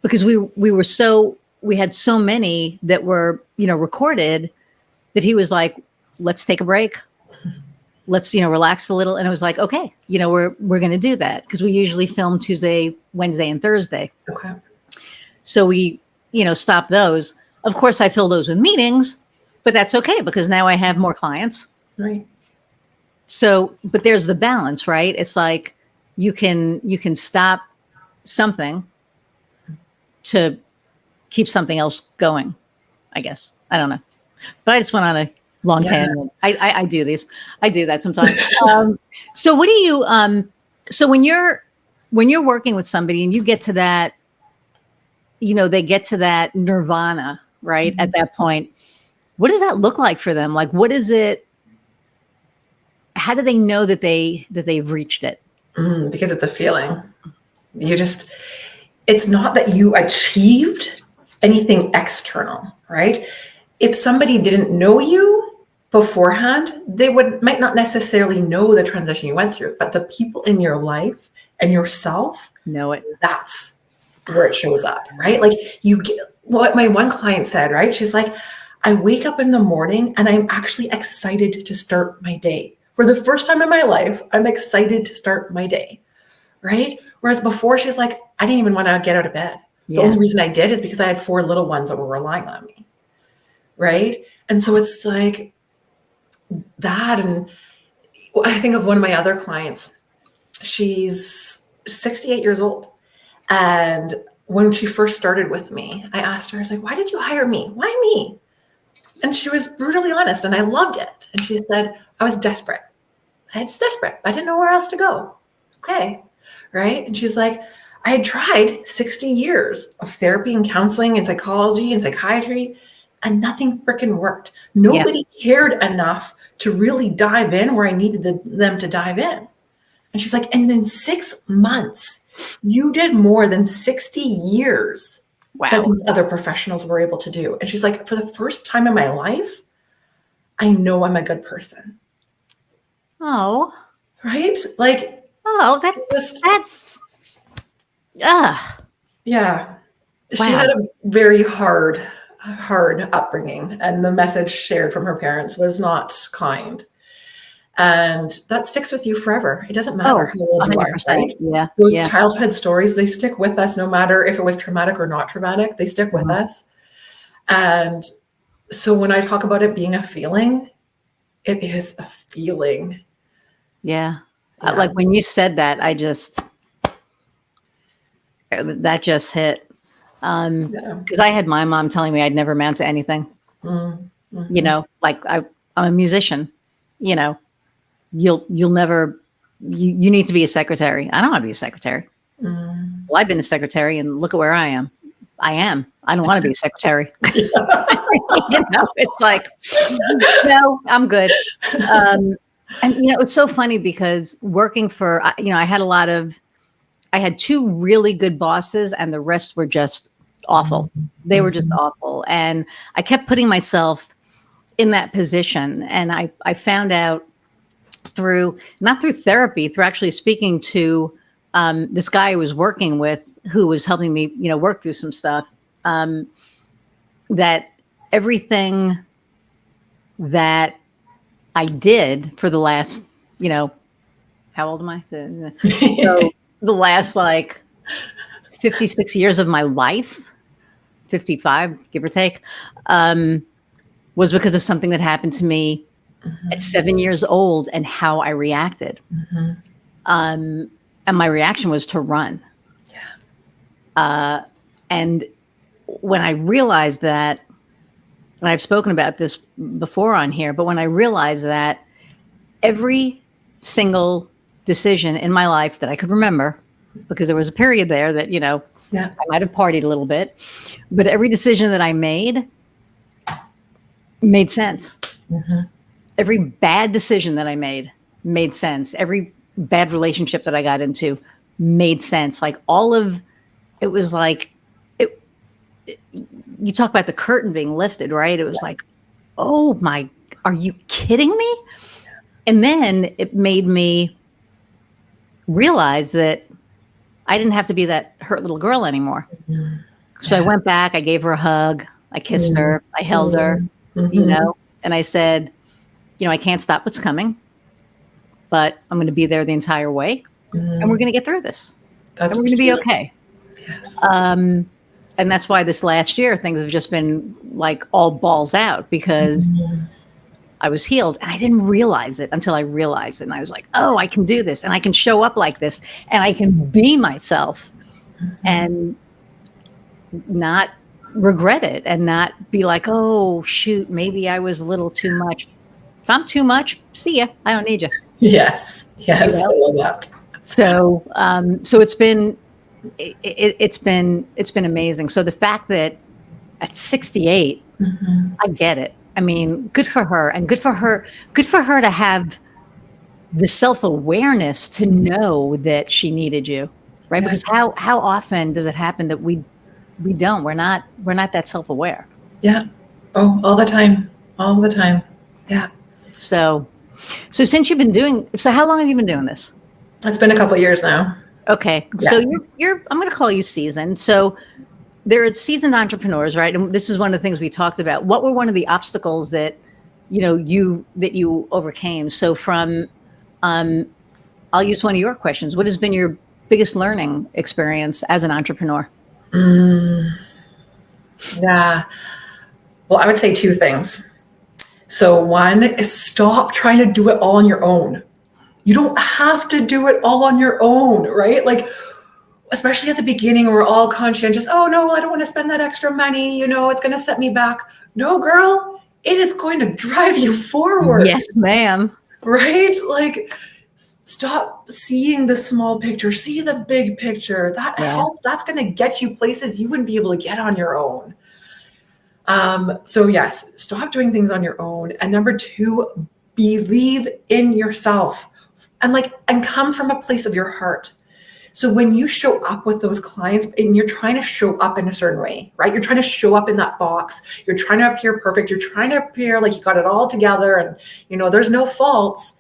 because we had so many that were, recorded that he was like, let's take a break. Let's, relax a little. And it was like, okay, we're going to do that because we usually film Tuesday, Wednesday, and Thursday. Okay. So we, stop those. Of course, I fill those with meetings, but that's okay because now I have more clients. Right. So, but there's the balance, right? It's like you can stop something to keep something else going, I guess. I don't know. But I just went on a long tangent. I do these. I do that sometimes. So what do you so when you're working with somebody and you get to that, they get to that nirvana, right? At that point, what does that look like for them? Like, what is it? How do they know that they've reached it? Because it's a feeling. It's not that you achieved anything external, right? If somebody didn't know you beforehand, they might not necessarily know the transition you went through, but the people in your life and yourself know it. That's where it shows up, right? Like what my one client said, right? She's like, I wake up in the morning and I'm actually excited to start my day. For the first time in my life, I'm excited to start my day, right? Whereas before, she's like, I didn't even want to get out of bed. The only reason I did is because I had 4 little ones that were relying on me, right? And so it's like that. And I think of one of my other clients. She's 68 years old. And when she first started with me, I asked her, I was like, why did you hire me? Why me? And she was brutally honest, and I loved it. And she said, I was desperate. I was desperate. I didn't know where else to go. Okay. Right. And she's like, I had tried 60 years of therapy and counseling and psychology and psychiatry, and nothing freaking worked. Nobody cared enough to really dive in where I needed them to dive in. And she's like, and in 6 months, you did more than 60 years that these other professionals were able to do. And she's like, for the first time in my life, I know I'm a good person. Oh. Right? Like, that's just, yeah. She had Wow. a very hard upbringing, and the message shared from her parents was not kind. And that sticks with you forever. It doesn't matter Oh, how old you are, 100%. right? Yeah. Those Yeah. childhood stories, they stick with us no matter if it was traumatic or not traumatic, they stick with Mhm. us. And so when I talk about it being a feeling, it is a feeling. Yeah. Yeah. Like when you said that, that just hit. Yeah. Because I had my mom telling me I'd never amount to anything. Mm, mhm, Like I'm a musician. You know, you'll never. You need to be a secretary. I don't want to be a secretary. mm. Well, I've been a secretary, and look at where I am. I am. I don't want to be a secretary. It's like, no, I'm good. Um, and it's so funny because working for, I had two really good bosses, and the rest were just awful. They were just Mhm, awful, and I kept putting myself in that position. And I found out through, not through therapy, through actually speaking to this guy I was working with, who was helping me, work through some stuff. Um, that everything that I did for the last, how old am I? So the last like 56 years of my life, 55, give or take, um, was because of something that happened to me at mhm, 7 years old and how I reacted. mhm. Um, and my reaction was to run. Yeah. Uh, and when I realized that, and I've spoken about this before on here, but when I realized that every single decision in my life that I could remember, because there was a period there that, Yeah. I might have partied a little bit, but every decision that I made sense. Mhm, Every bad decision that I made sense. Every bad relationship that I got into made sense. Like all of it was like it, you talk about the curtain being lifted, right? It was like, oh my, are you kidding me? And then it made me realize that I didn't have to be that hurt little girl anymore. mhm. So I went Yes. back, I gave her a hug, I kissed Mm, her, I held her, mm, mhm, and I said, I can't stop what's coming, but I'm going to be there the entire way, and we're mhm. going to get through this, and That's we're going to be beautiful. okay. Yes. Um, and that's why this last year things have just been like all balls out because Mhm, I was healed and I didn't realize it until I realized it. And I was like, oh, I can do this and I can show up like this and I can be myself mhm. and not regret it and not be like, oh, shoot, maybe I was a little too much. If I'm too much, see ya. I don't need you. Yes. You Yes. I know? love that. So it's been amazing. So the fact that at 68, Mhm. I get it. I mean, good for her and good for her to have the self-awareness to know that she needed you, right? Yeah. Because how often does it happen that we don't? We're not that self-aware. Yeah. Oh, all the time. All the time. Yeah. So so how long have you been doing this? It's been a couple years now. Okay. So Yeah. you're I'm going to call you seasoned. So there are seasoned entrepreneurs, right? And this is one of the things we talked about. What were one of the obstacles that you overcame? So from um I'll use one of your questions. What has been your biggest learning experience as an entrepreneur? Mm, yeah. Well, I would say two things. So one is stop trying to do it all on your own. You don't have to do it all on your own, right? Like, especially at the beginning, we're all conscientious. Oh, no, I don't want to spend that extra money. It's going to set me back. No, girl, it is going to drive you forward, Yes, ma'am. right? Like, stop seeing the small picture, see the big picture. That Yeah. helps. That's going to get you places you wouldn't be able to get on your own. So yes, stop doing things on your own. And number two, believe in yourself and come from a place of your heart. So when you show up with those clients and you're trying to show up in a certain way, right? You're trying to show up in that box. You're trying to appear perfect. You're trying to appear like you got it all together and there's no faults.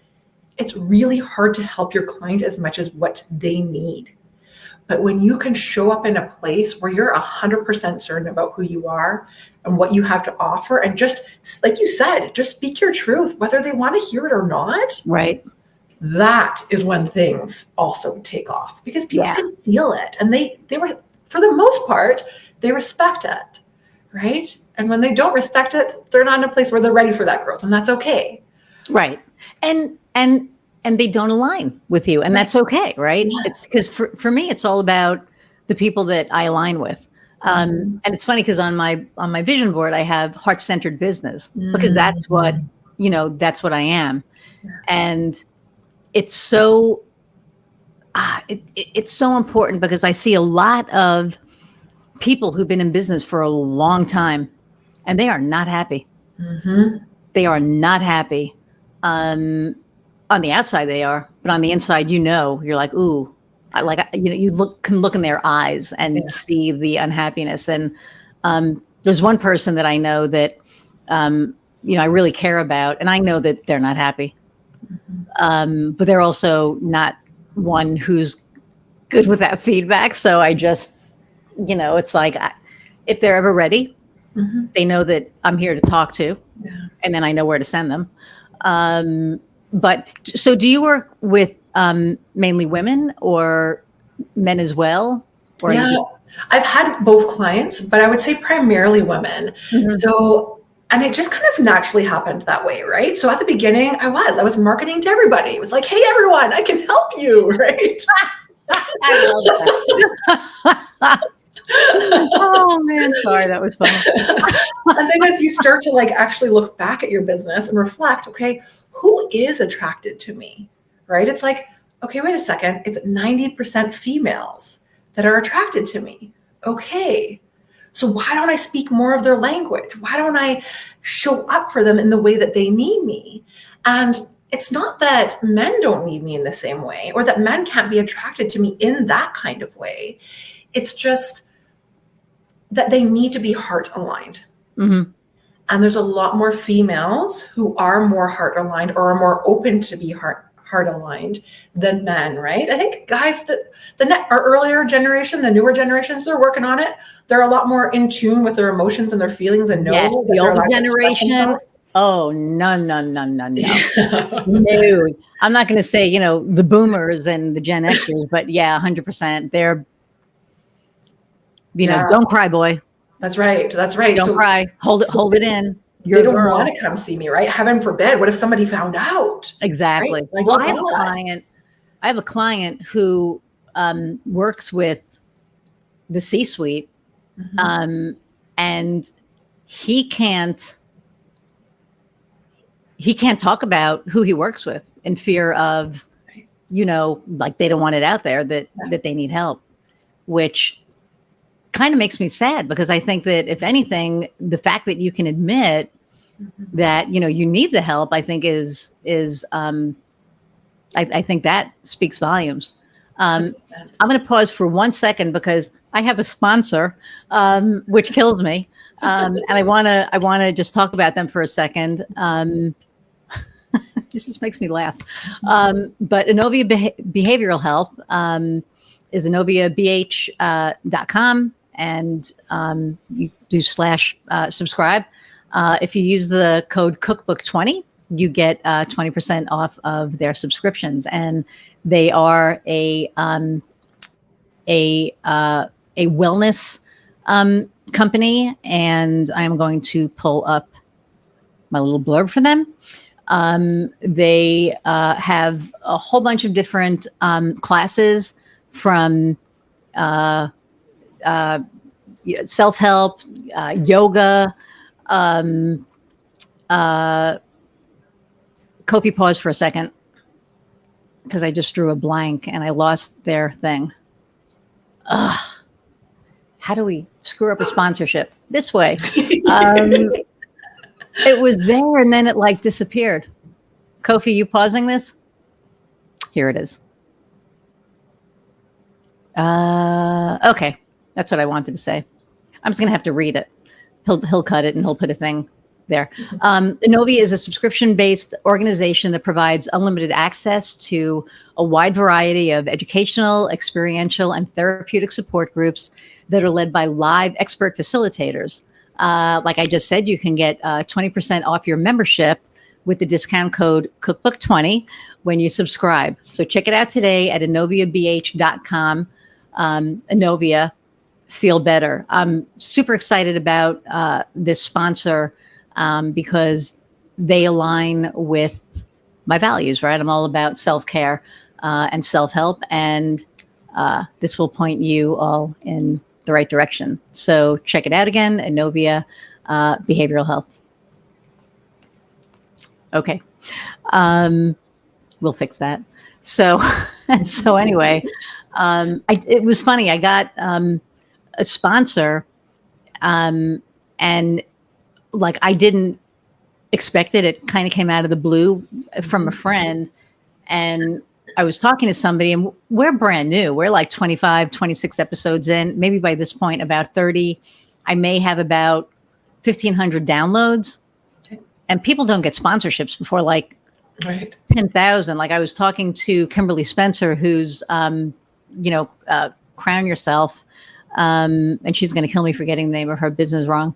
It's really hard to help your client as much as what they need. But when you can show up in a place where you're 100% certain about who you are and what you have to offer, and just like you said, just speak your truth, whether they want to hear it or not, Right. that is when things also take off, because people Yeah. can feel it, and they were, for the most part, they respect it, right? And when they don't respect it, they're not in a place where they're ready for that growth, and that's okay. Right. And they don't align with you, and that's okay, right? Yes. It's because for me, it's all about the people that I align with. And it's funny because on my vision board, I have heart-centered business, because that's what, that's what I am. Yes. And it's so it's so important, because I see a lot of people who've been in business for a long time, and they are not happy. They are not happy. On the outside they are, but on the inside, you're like, ooh, you can look in their eyes and see the unhappiness. And there's one person that I know that I really care about, and I know that they're not happy. But they're also not one who's good with that feedback. So I just, it's like, if they're ever ready, they know that I'm here to talk to, and then I know where to send them. But so do you work with mainly women or men as well? Or I've had both clients, but I would say primarily women. So, and it just kind of naturally happened that way, right? So at the beginning, I was marketing to everybody. It was like, hey, everyone, I can help you, right? I love that. Oh man, sorry, that was funny. And then as you start to actually look back at your business and reflect, okay, who is attracted to me, right? It's like, okay, wait a second, it's 90% females that are attracted to me. Okay, so why don't I speak more of their language? Why don't I show up for them in the way that they need me? And it's not that men don't need me in the same way, or that men can't be attracted to me in that kind of way. It's just that they need to be heart aligned. And there's a lot more females who are more heart aligned, or are more open to be heart aligned than men, right? I think guys, our earlier generation, the newer generations, they're working on it. They're a lot more in tune with their emotions and their feelings, and know yes, that the they're older allowed to express generation. themselves. Oh, no. No, I'm not going to say, the boomers and the Gen Xers, but yeah, 100%. They're, don't cry, boy. That's right. That's right. Don't cry. Hold it in. You're They don't girl. want to come see me, right? Heaven forbid. What if somebody found out? Exactly. Right? Like, Well, oh, I have a client who works with the C-suite, and he can't talk about who he works with in fear of, like they don't want it out there that they need help, which kind of makes me sad, because I think that if anything, the fact that you can admit that, you need the help, I think is I think that speaks volumes. I'm going to pause for 1 second, because I have a sponsor, which kills me. And I want to just talk about them for a second. This just makes me laugh. But Inovia Behavioral Health is InoviaBH.com, and you do /subscribe. If you use the code Cookbook20, you get 20% off of their subscriptions, and they are a wellness company. And I'm going to pull up my little blurb for them. They have a whole bunch of different classes, from self-help, yoga. Kofi, pause for a second, because I just drew a blank and I lost their thing. Ugh. How do we screw up a sponsorship this way? It was there, and then it disappeared. Kofi, you pausing this? Here it is. Okay, that's what I wanted to say. I'm just gonna have to read it. He'll cut it, and he'll put a thing there. Inovia is a subscription-based organization that provides unlimited access to a wide variety of educational, experiential, and therapeutic support groups that are led by live expert facilitators. Like I just said, you can get 20% off your membership with the discount code Cookbook20 when you subscribe. So check it out today at inoviabh.com. Inovia, feel better. I'm super excited about this sponsor because they align with my values, right? I'm all about self-care and self-help, and this will point you all in the right direction. So check it out again, Inovia Behavioral Health. Okay. We'll fix that. So, so anyway, it was funny. I got a sponsor, and like I didn't expect it. It kind of came out of the blue from a friend, and I was talking to somebody, and we're brand new. We're like 25, 26 episodes in. Maybe by this point, about 30. I may have about 1,500 downloads. Okay. And people don't get sponsorships before like 10,000. Like I was talking to Kimberly Spencer, who's, Crown Yourself. And she's going to kill me for getting the name of her business wrong.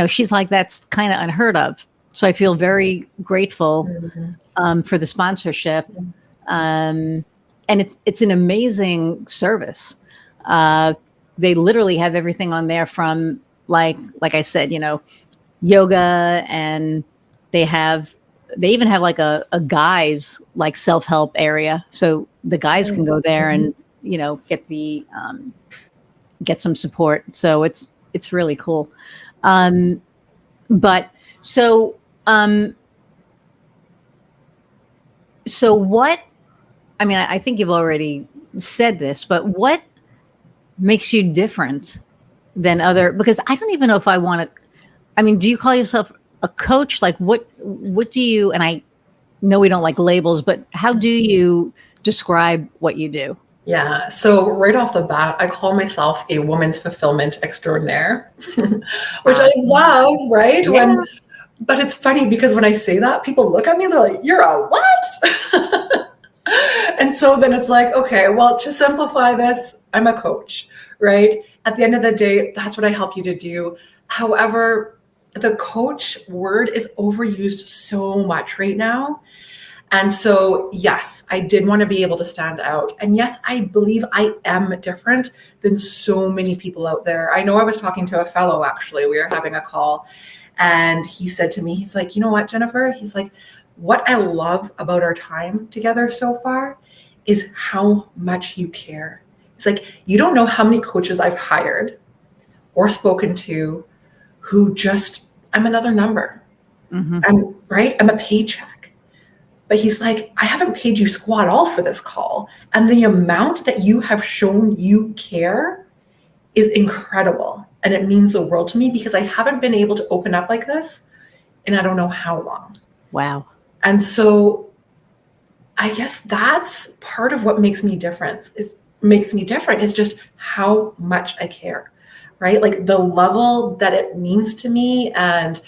She's like, that's kind of unheard of. So I feel very grateful for the sponsorship. And it's an amazing service. They literally have everything on there from like I said, yoga, and they even have like a guys like self-help area. So the guys can go there and, get some support. So it's really cool. So what, I think you've already said this, but what makes you different than because I don't even know if I want to, do you call yourself a coach? Like what do you, and I know we don't like labels, but how do you describe what you do? Yeah. So right off the bat, I call myself a woman's fulfillment extraordinaire, which I love, right? Yeah. But it's funny because when I say that, people look at me, they're like, you're a what? And so then it's like, okay, well, to simplify this, I'm a coach, right? At the end of the day, that's what I help you to do. However, the coach word is overused so much right now. And so, yes, I did want to be able to stand out. And yes, I believe I am different than so many people out there. I know I was talking to a fellow, actually, we were having a call, and he said to me, he's like, you know what, Jennifer? He's like, what I love about our time together so far is how much you care. It's like, you don't know how many coaches I've hired or spoken to who just, I'm another number. Mm-hmm. I'm a paycheck. But he's like, I haven't paid you squat all for this call. And the amount that you have shown you care is incredible. And it means the world to me because I haven't been able to open up like this in I don't know how long. Wow. And so I guess that's part of what makes me different is just how much I care, right? Like the level that it means to me, and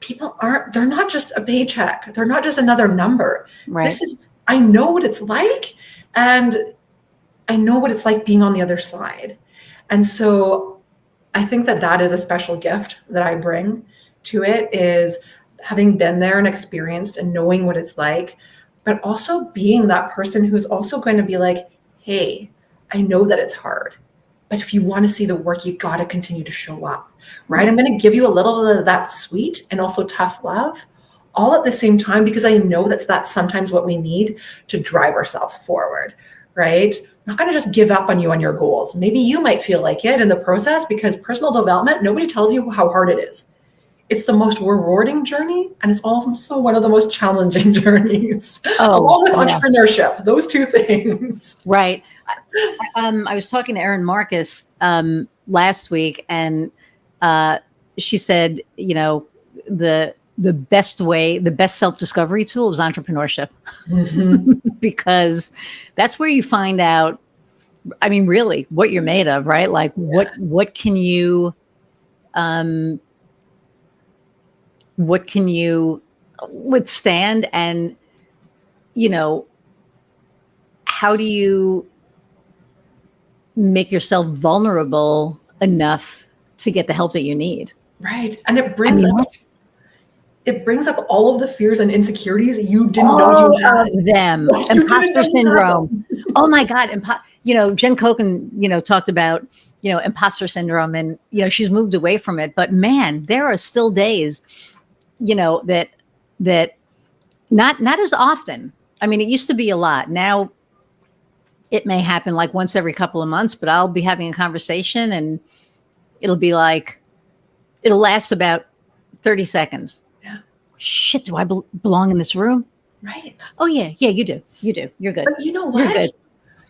people they're not just a paycheck. They're not just another number. Right. I know what it's like, and I know what it's like being on the other side. And so I think that is a special gift that I bring to it, is having been there and experienced and knowing what it's like, but also being that person who's also going to be like, hey, I know that it's hard, but if you want to see the work, you got to continue to show up, right? I'm going to give you a little bit of that sweet and also tough love all at the same time, because I know that's sometimes what we need to drive ourselves forward, right? I'm not going to just give up on you on your goals. Maybe you might feel like it in the process, because personal development, nobody tells you how hard it is. It's the most rewarding journey, and it's also one of the most challenging journeys, along with entrepreneurship, those two things. Right. I was talking to Erin Marcus last week, and she said, the best self-discovery tool is entrepreneurship, because that's where you find out I mean, really, what you're made of, right? Like, what can you, um, what can you withstand, and you know, how do you make yourself vulnerable enough to get the help that you need? Right. And I mean, that's it brings up all of the fears and insecurities you didn't know you all had. of them. Like you didn't Imposter know you had syndrome. them. Oh my God. Jen Kochen, talked about, imposter syndrome, and, she's moved away from it. But man, there are still days, that not as often. I mean, it used to be a lot. Now it may happen like once every couple of months, but I'll be having a conversation and it'll be like, it'll last about 30 seconds. Yeah. Shit, do I belong in this room? Right. Oh, yeah, you do. You're good. But you know You're what?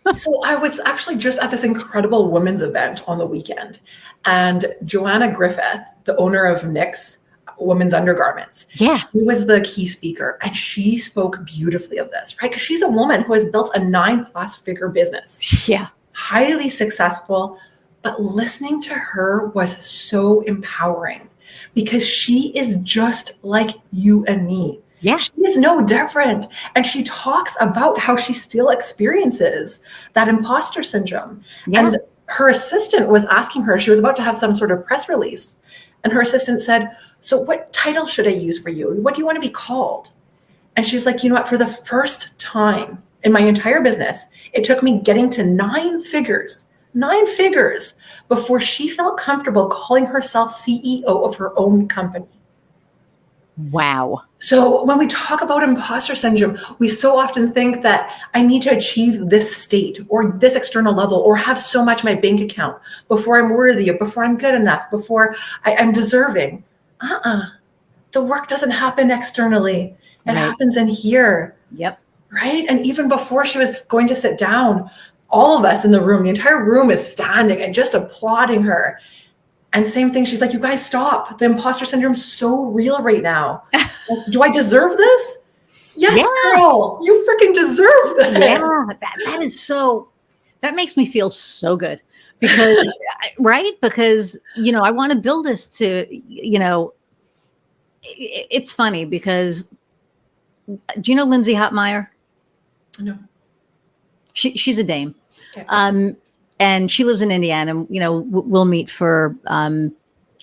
good. So I was actually just at this incredible women's event on the weekend, and Joanna Griffith, the owner of Nick's women's undergarments, Yeah. she was the key speaker, and she spoke beautifully of this, right? Because she's a woman who has built a 9+ figure business, Yeah. highly successful, but listening to her was so empowering because she is just like you and me. Yeah. She is no different. And she talks about how she still experiences that imposter syndrome. Yeah. And her assistant was asking her, she was about to have some sort of press release. And her assistant said, "So what title should I use for you? What do you want to be called?" And she's like, "You know what? For the first time in my entire business, it took me getting to 9 figures, before she felt comfortable calling herself CEO of her own company." Wow. So when we talk about imposter syndrome, we so often think that I need to achieve this state or this external level or have so much in my bank account before I'm worthy, or before I'm good enough, before I'm deserving. The work doesn't happen externally. It happens in here. Yep. Right? And even before she was going to sit down, all of us in the room, the entire room is standing and just applauding her. And same thing, she's like, "You guys stop. The imposter syndrome's so real right now." Like, do I deserve this? Yes, Yeah. girl, you freaking deserve this. Yeah. That is so, that makes me feel so good because, right? Because, I want to build this to, it's funny because, do you know Lindsay Hotmeyer? No. She's a dame. Okay. And she lives in Indiana. We'll meet for,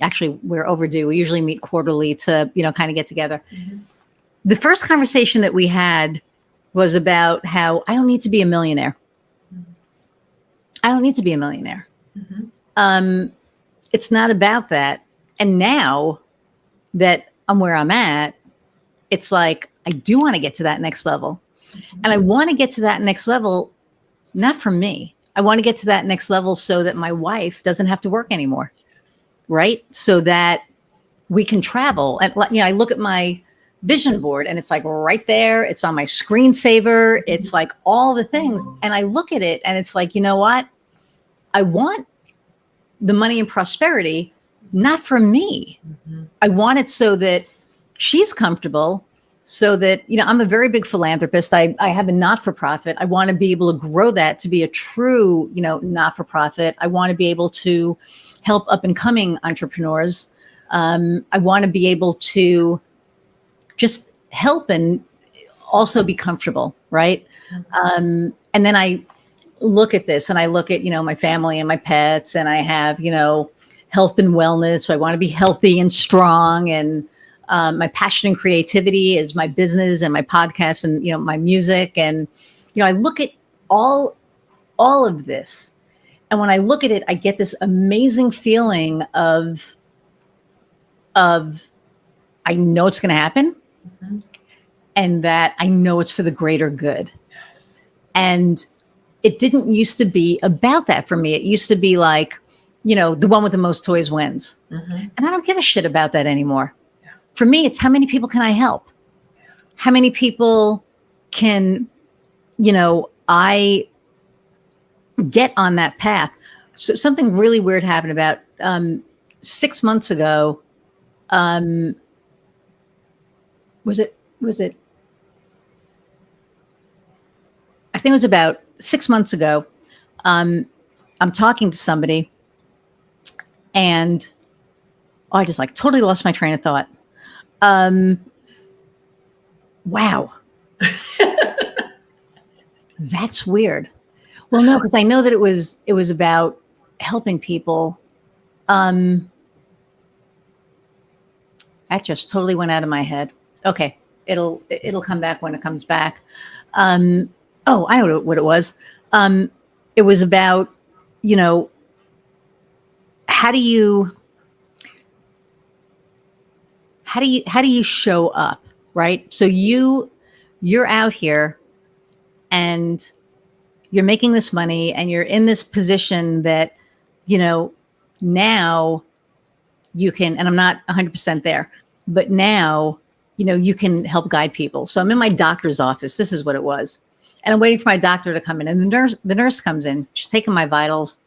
actually, we're overdue. We usually meet quarterly to, kind of get together. Mm-hmm. The first conversation that we had was about how I don't need to be a millionaire. Mm-hmm. I don't need to be a millionaire. Mm-hmm. It's not about that. And now that I'm where I'm at, it's like, I do want to get to that next level. Mm-hmm. And I want to get to that next level, not for me. I want to get to that next level so that my wife doesn't have to work anymore, right? So that we can travel. And I look at my vision board and it's like right there. It's on my screensaver. It's like all the things. And I look at it and it's like, you know what? I want the money and prosperity, not for me. Mm-hmm. I want it so that she's comfortable, so that, I'm a very big philanthropist. I have a not-for-profit. I want to be able to grow that to be a true, not-for-profit. I want to be able to help up and coming entrepreneurs. I want to be able to just help and also be comfortable. Right. Mm-hmm. And then I look at this and I look at, my family and my pets, and I have, health and wellness. So I want to be healthy and strong, and my passion and creativity is my business and my podcast and, my music. And, I look at all of this. And when I look at it, I get this amazing feeling of I know it's going to happen, Mm-hmm. and that I know it's for the greater good. Yes. And it didn't used to be about that for me. It used to be like, the one with the most toys wins. Mm-hmm. And I don't give a shit about that anymore. For me, it's how many people can I help? How many people can, I get on that path? So something really weird happened about 6 months ago. Was it? I think it was about 6 months ago. I'm talking to somebody, and I just like totally lost my train of thought. Wow. That's weird. Well, no, because I know that it was about helping people. That just totally went out of my head. Okay, it'll come back when it comes back. Oh, I know what it was. It was about, you know, how do you show up, right? So you're out here and you're making this money and you're in this position that, you know, now you can, and I'm not 100% there, but now, you know, you can help guide people. So I'm in my doctor's office. This is what it was. And I'm waiting for my doctor to come in, and the nurse comes in. She's taking my vitals,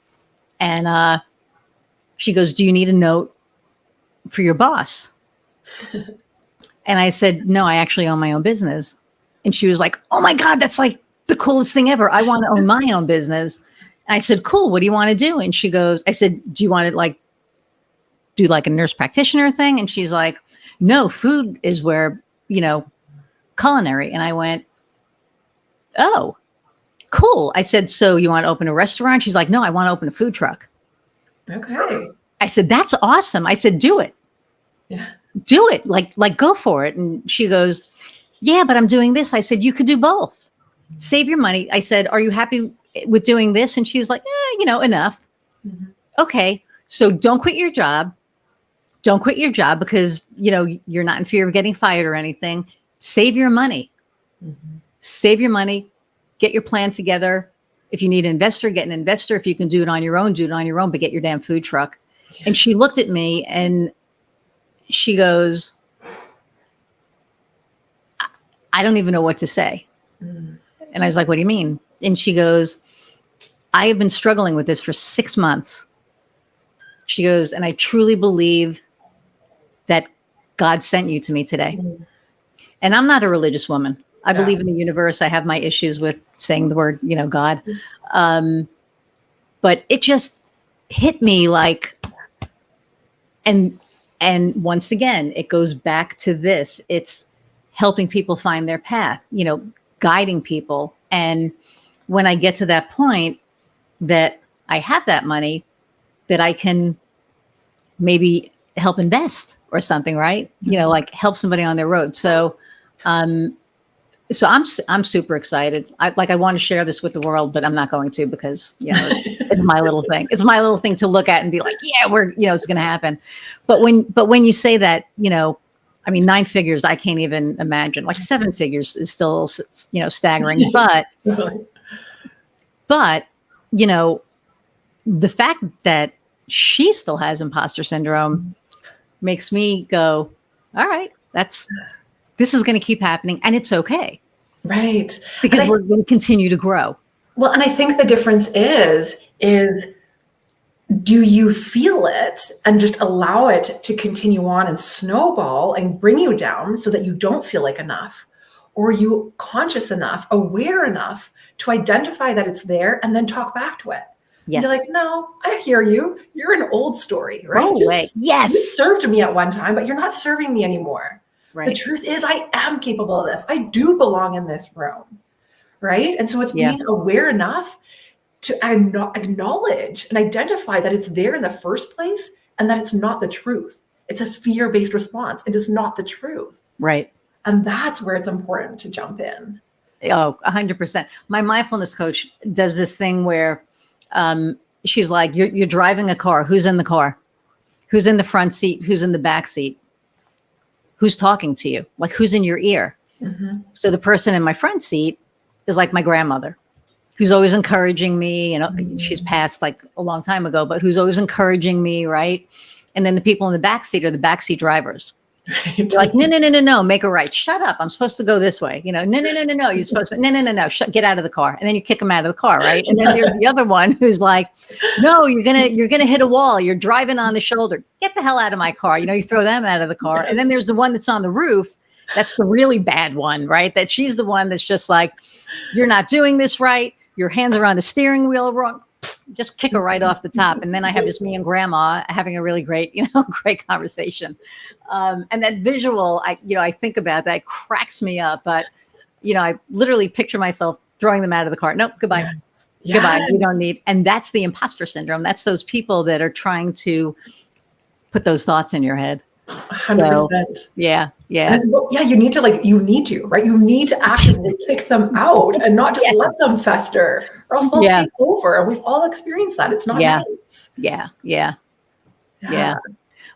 and she goes, "Do you need a note for your boss?" And I said, "No, I actually own my own business." And she was like, "Oh my God, that's like the coolest thing ever. I want to own my own business." And I said, "Cool. What do you want to do?" And she goes, I said, "Do you want to like do like a nurse practitioner thing?" And she's like, "No, food is where, you know, culinary." And I went, "Oh, cool." I said, "So you want to open a restaurant?" She's like, "No, I want to open a food truck." Okay. I said, "That's awesome." I said, "Do it. Yeah. Do it. Like go for it." And she goes, "Yeah, but I'm doing this." I said, "You could do both. Save your money." I said, "Are you happy with doing this?" And she's like, you know, enough. Mm-hmm. Okay. So don't quit your job. Don't quit your job because, you know, you're not in fear of getting fired or anything. Save your money. Mm-hmm. Save your money. Get your plan together. If you need an investor, get an investor. If you can do it on your own, do it on your own, but get your damn food truck. Yeah. And she looked at me and she goes, "I don't even know what to say." Mm. And I was like, "What do you mean?" And she goes, "I have been struggling with this for 6 months." She goes, "And I truly believe that God sent you to me today." Mm. And I'm not a religious woman. I believe in the universe. I have my issues with saying the word, you know, God. But it just hit me like, and once again, it goes back to this. It's helping people find their path, you know, guiding people. And when I get to that point that I have that money that I can maybe help invest or something, right? Mm-hmm. You know, like help somebody on their road. So, so I'm super excited. I want to share this with the world, but I'm not going to because, you know, it's my little thing. It's my little thing to look at and be like, yeah, you know, it's going to happen. But when you say that, you know, I mean, 9 figures, I can't even imagine. Like 7 figures is still, you know, staggering. But, you know, the fact that she still has imposter syndrome makes me go, all right, this is going to keep happening and it's okay. Right. Because we're going to continue to grow. Well, and I think the difference is do you feel it and just allow it to continue on and snowball and bring you down so that you don't feel like enough? Or are you conscious enough, aware enough to identify that it's there and then talk back to it? Yes. You're like, no, I hear you. You're an old story, right? Oh, wait. Yes. You served me at one time, but you're not serving me anymore. Right. The truth is I am capable of this. I do belong in this room, right? And so it's being aware enough to acknowledge and identify that it's there in the first place and that it's not the truth. It's a fear-based response. It is not the truth. Right. And that's where it's important to jump in. Oh, 100%. My mindfulness coach does this thing where she's like, you're driving a car. Who's in the car? Who's in the front seat? Who's in the back seat? Who's talking to you? Like, who's in your ear? Mm-hmm. So the person in my front seat is like my grandmother, who's always encouraging me. You know, she's passed like a long time ago, but who's always encouraging me, right? And then the people in the back seat are the backseat drivers. Right. You're like, no, make a right. Shut up. I'm supposed to go this way. You know, no. You're supposed to, no. Get out of the car. And then you kick them out of the car, right? And then there's the other one who's like, no, you're gonna hit a wall. You're driving on the shoulder. Get the hell out of my car. You know, you throw them out of the car. Yes. And then there's the one that's on the roof. That's the really bad one, right? That she's the one that's just like, you're not doing this right. your hands are on the steering wheel wrong, just kick her right off the top. And then I have just me and grandma having a really great, great conversation. And that visual, I think about that, cracks me up. But, I literally picture myself throwing them out of the car. Nope, goodbye. Yes. Goodbye. We Yes. don't need. And that's the imposter syndrome. That's those people that are trying to put those thoughts in your head. 100%. So, yeah. You need to right? You need to actively kick them out and not just let them fester, or else they'll take over. And we've all experienced that. It's not nice. Yeah.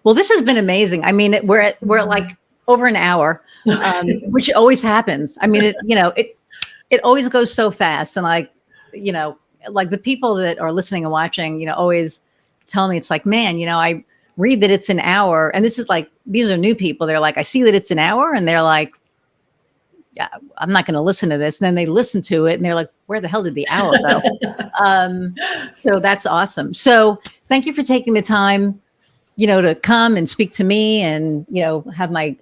Well, this has been amazing. I mean, we're at like over an hour, which always happens. I mean, it always goes so fast. And like the people that are listening and watching, always tell me, it's like, man, I read that it's an hour. And this is like, these are new people. They're like, I see that it's an hour. And they're like, yeah, I'm not going to listen to this. And then they listen to it and they're like, where the hell did the hour go? So that's awesome. So thank you for taking the time, to come and speak to me and, have my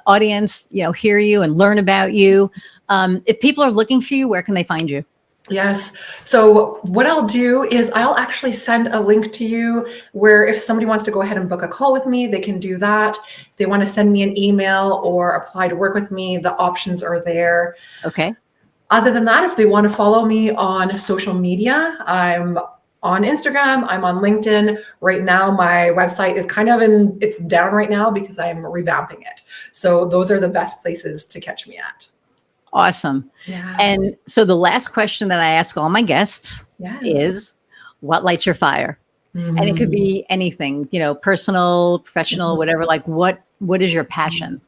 audience, hear you and learn about you. If people are looking for you, where can they find you? Yes. So what I'll do is I'll actually send a link to you where if somebody wants to go ahead and book a call with me, they can do that. If they want to send me an email or apply to work with me, the options are there. Okay. Other than that, if they want to follow me on social media, I'm on Instagram, I'm on LinkedIn. Right now, my website is it's down right now because I'm revamping it. So those are the best places to catch me at. Awesome. Yeah. And so the last question that I ask all my guests is, what lights your fire? Mm-hmm. And it could be anything, personal, professional, whatever. Like what is your passion?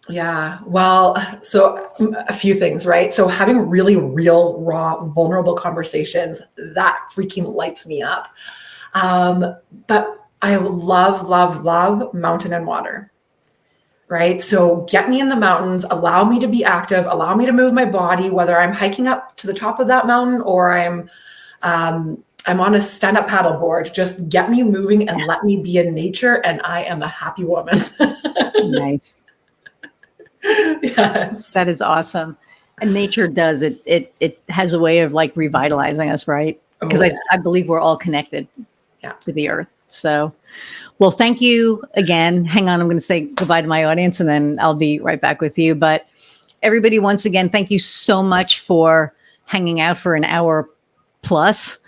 Yeah. Well, so a few things, right? So having really real, raw, vulnerable conversations, that freaking lights me up. But I love mountain and water. Right? So get me in the mountains, allow me to be active, allow me to move my body, whether I'm hiking up to the top of that mountain or I'm on a stand-up paddleboard. Just get me moving and let me be in nature, and I am a happy woman. Nice. Yes. That is awesome. And nature does it. It has a way of like revitalizing us, right? Because I believe we're all connected to the earth. So, well, thank you again. Hang on, I'm going to say goodbye to my audience and then I'll be right back with you. But everybody, once again, thank you so much for hanging out for an hour plus.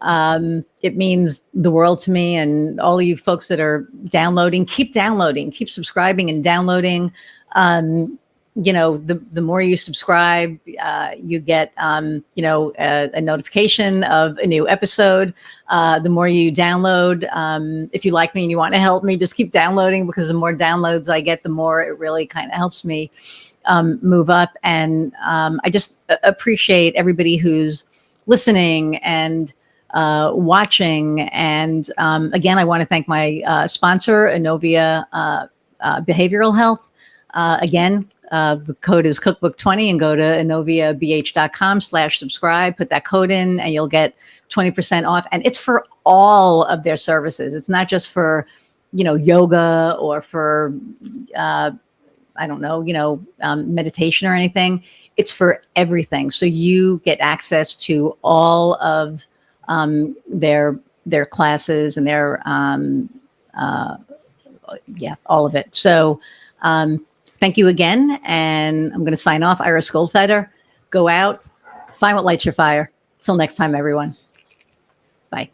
It means the world to me, and all of you folks that are downloading, keep subscribing and downloading. The more you subscribe, you get, a notification of a new episode. The more you download, if you like me and you want to help me, just keep downloading, because the more downloads I get, the more it really kind of helps me move up. And I just appreciate everybody who's listening and watching. And again, I want to thank my sponsor, Inovia Behavioral Health. Again, the code is Cookbook20, and go to inoviabh.com/subscribe. Put that code in and you'll get 20% off. And it's for all of their services. It's not just for, yoga or for, meditation or anything. It's for everything. So you get access to all of their classes and their, all of it. So, thank you again. And I'm going to sign off. Iris Goldfeder. Go out, find what lights your fire. Till next time, everyone. Bye.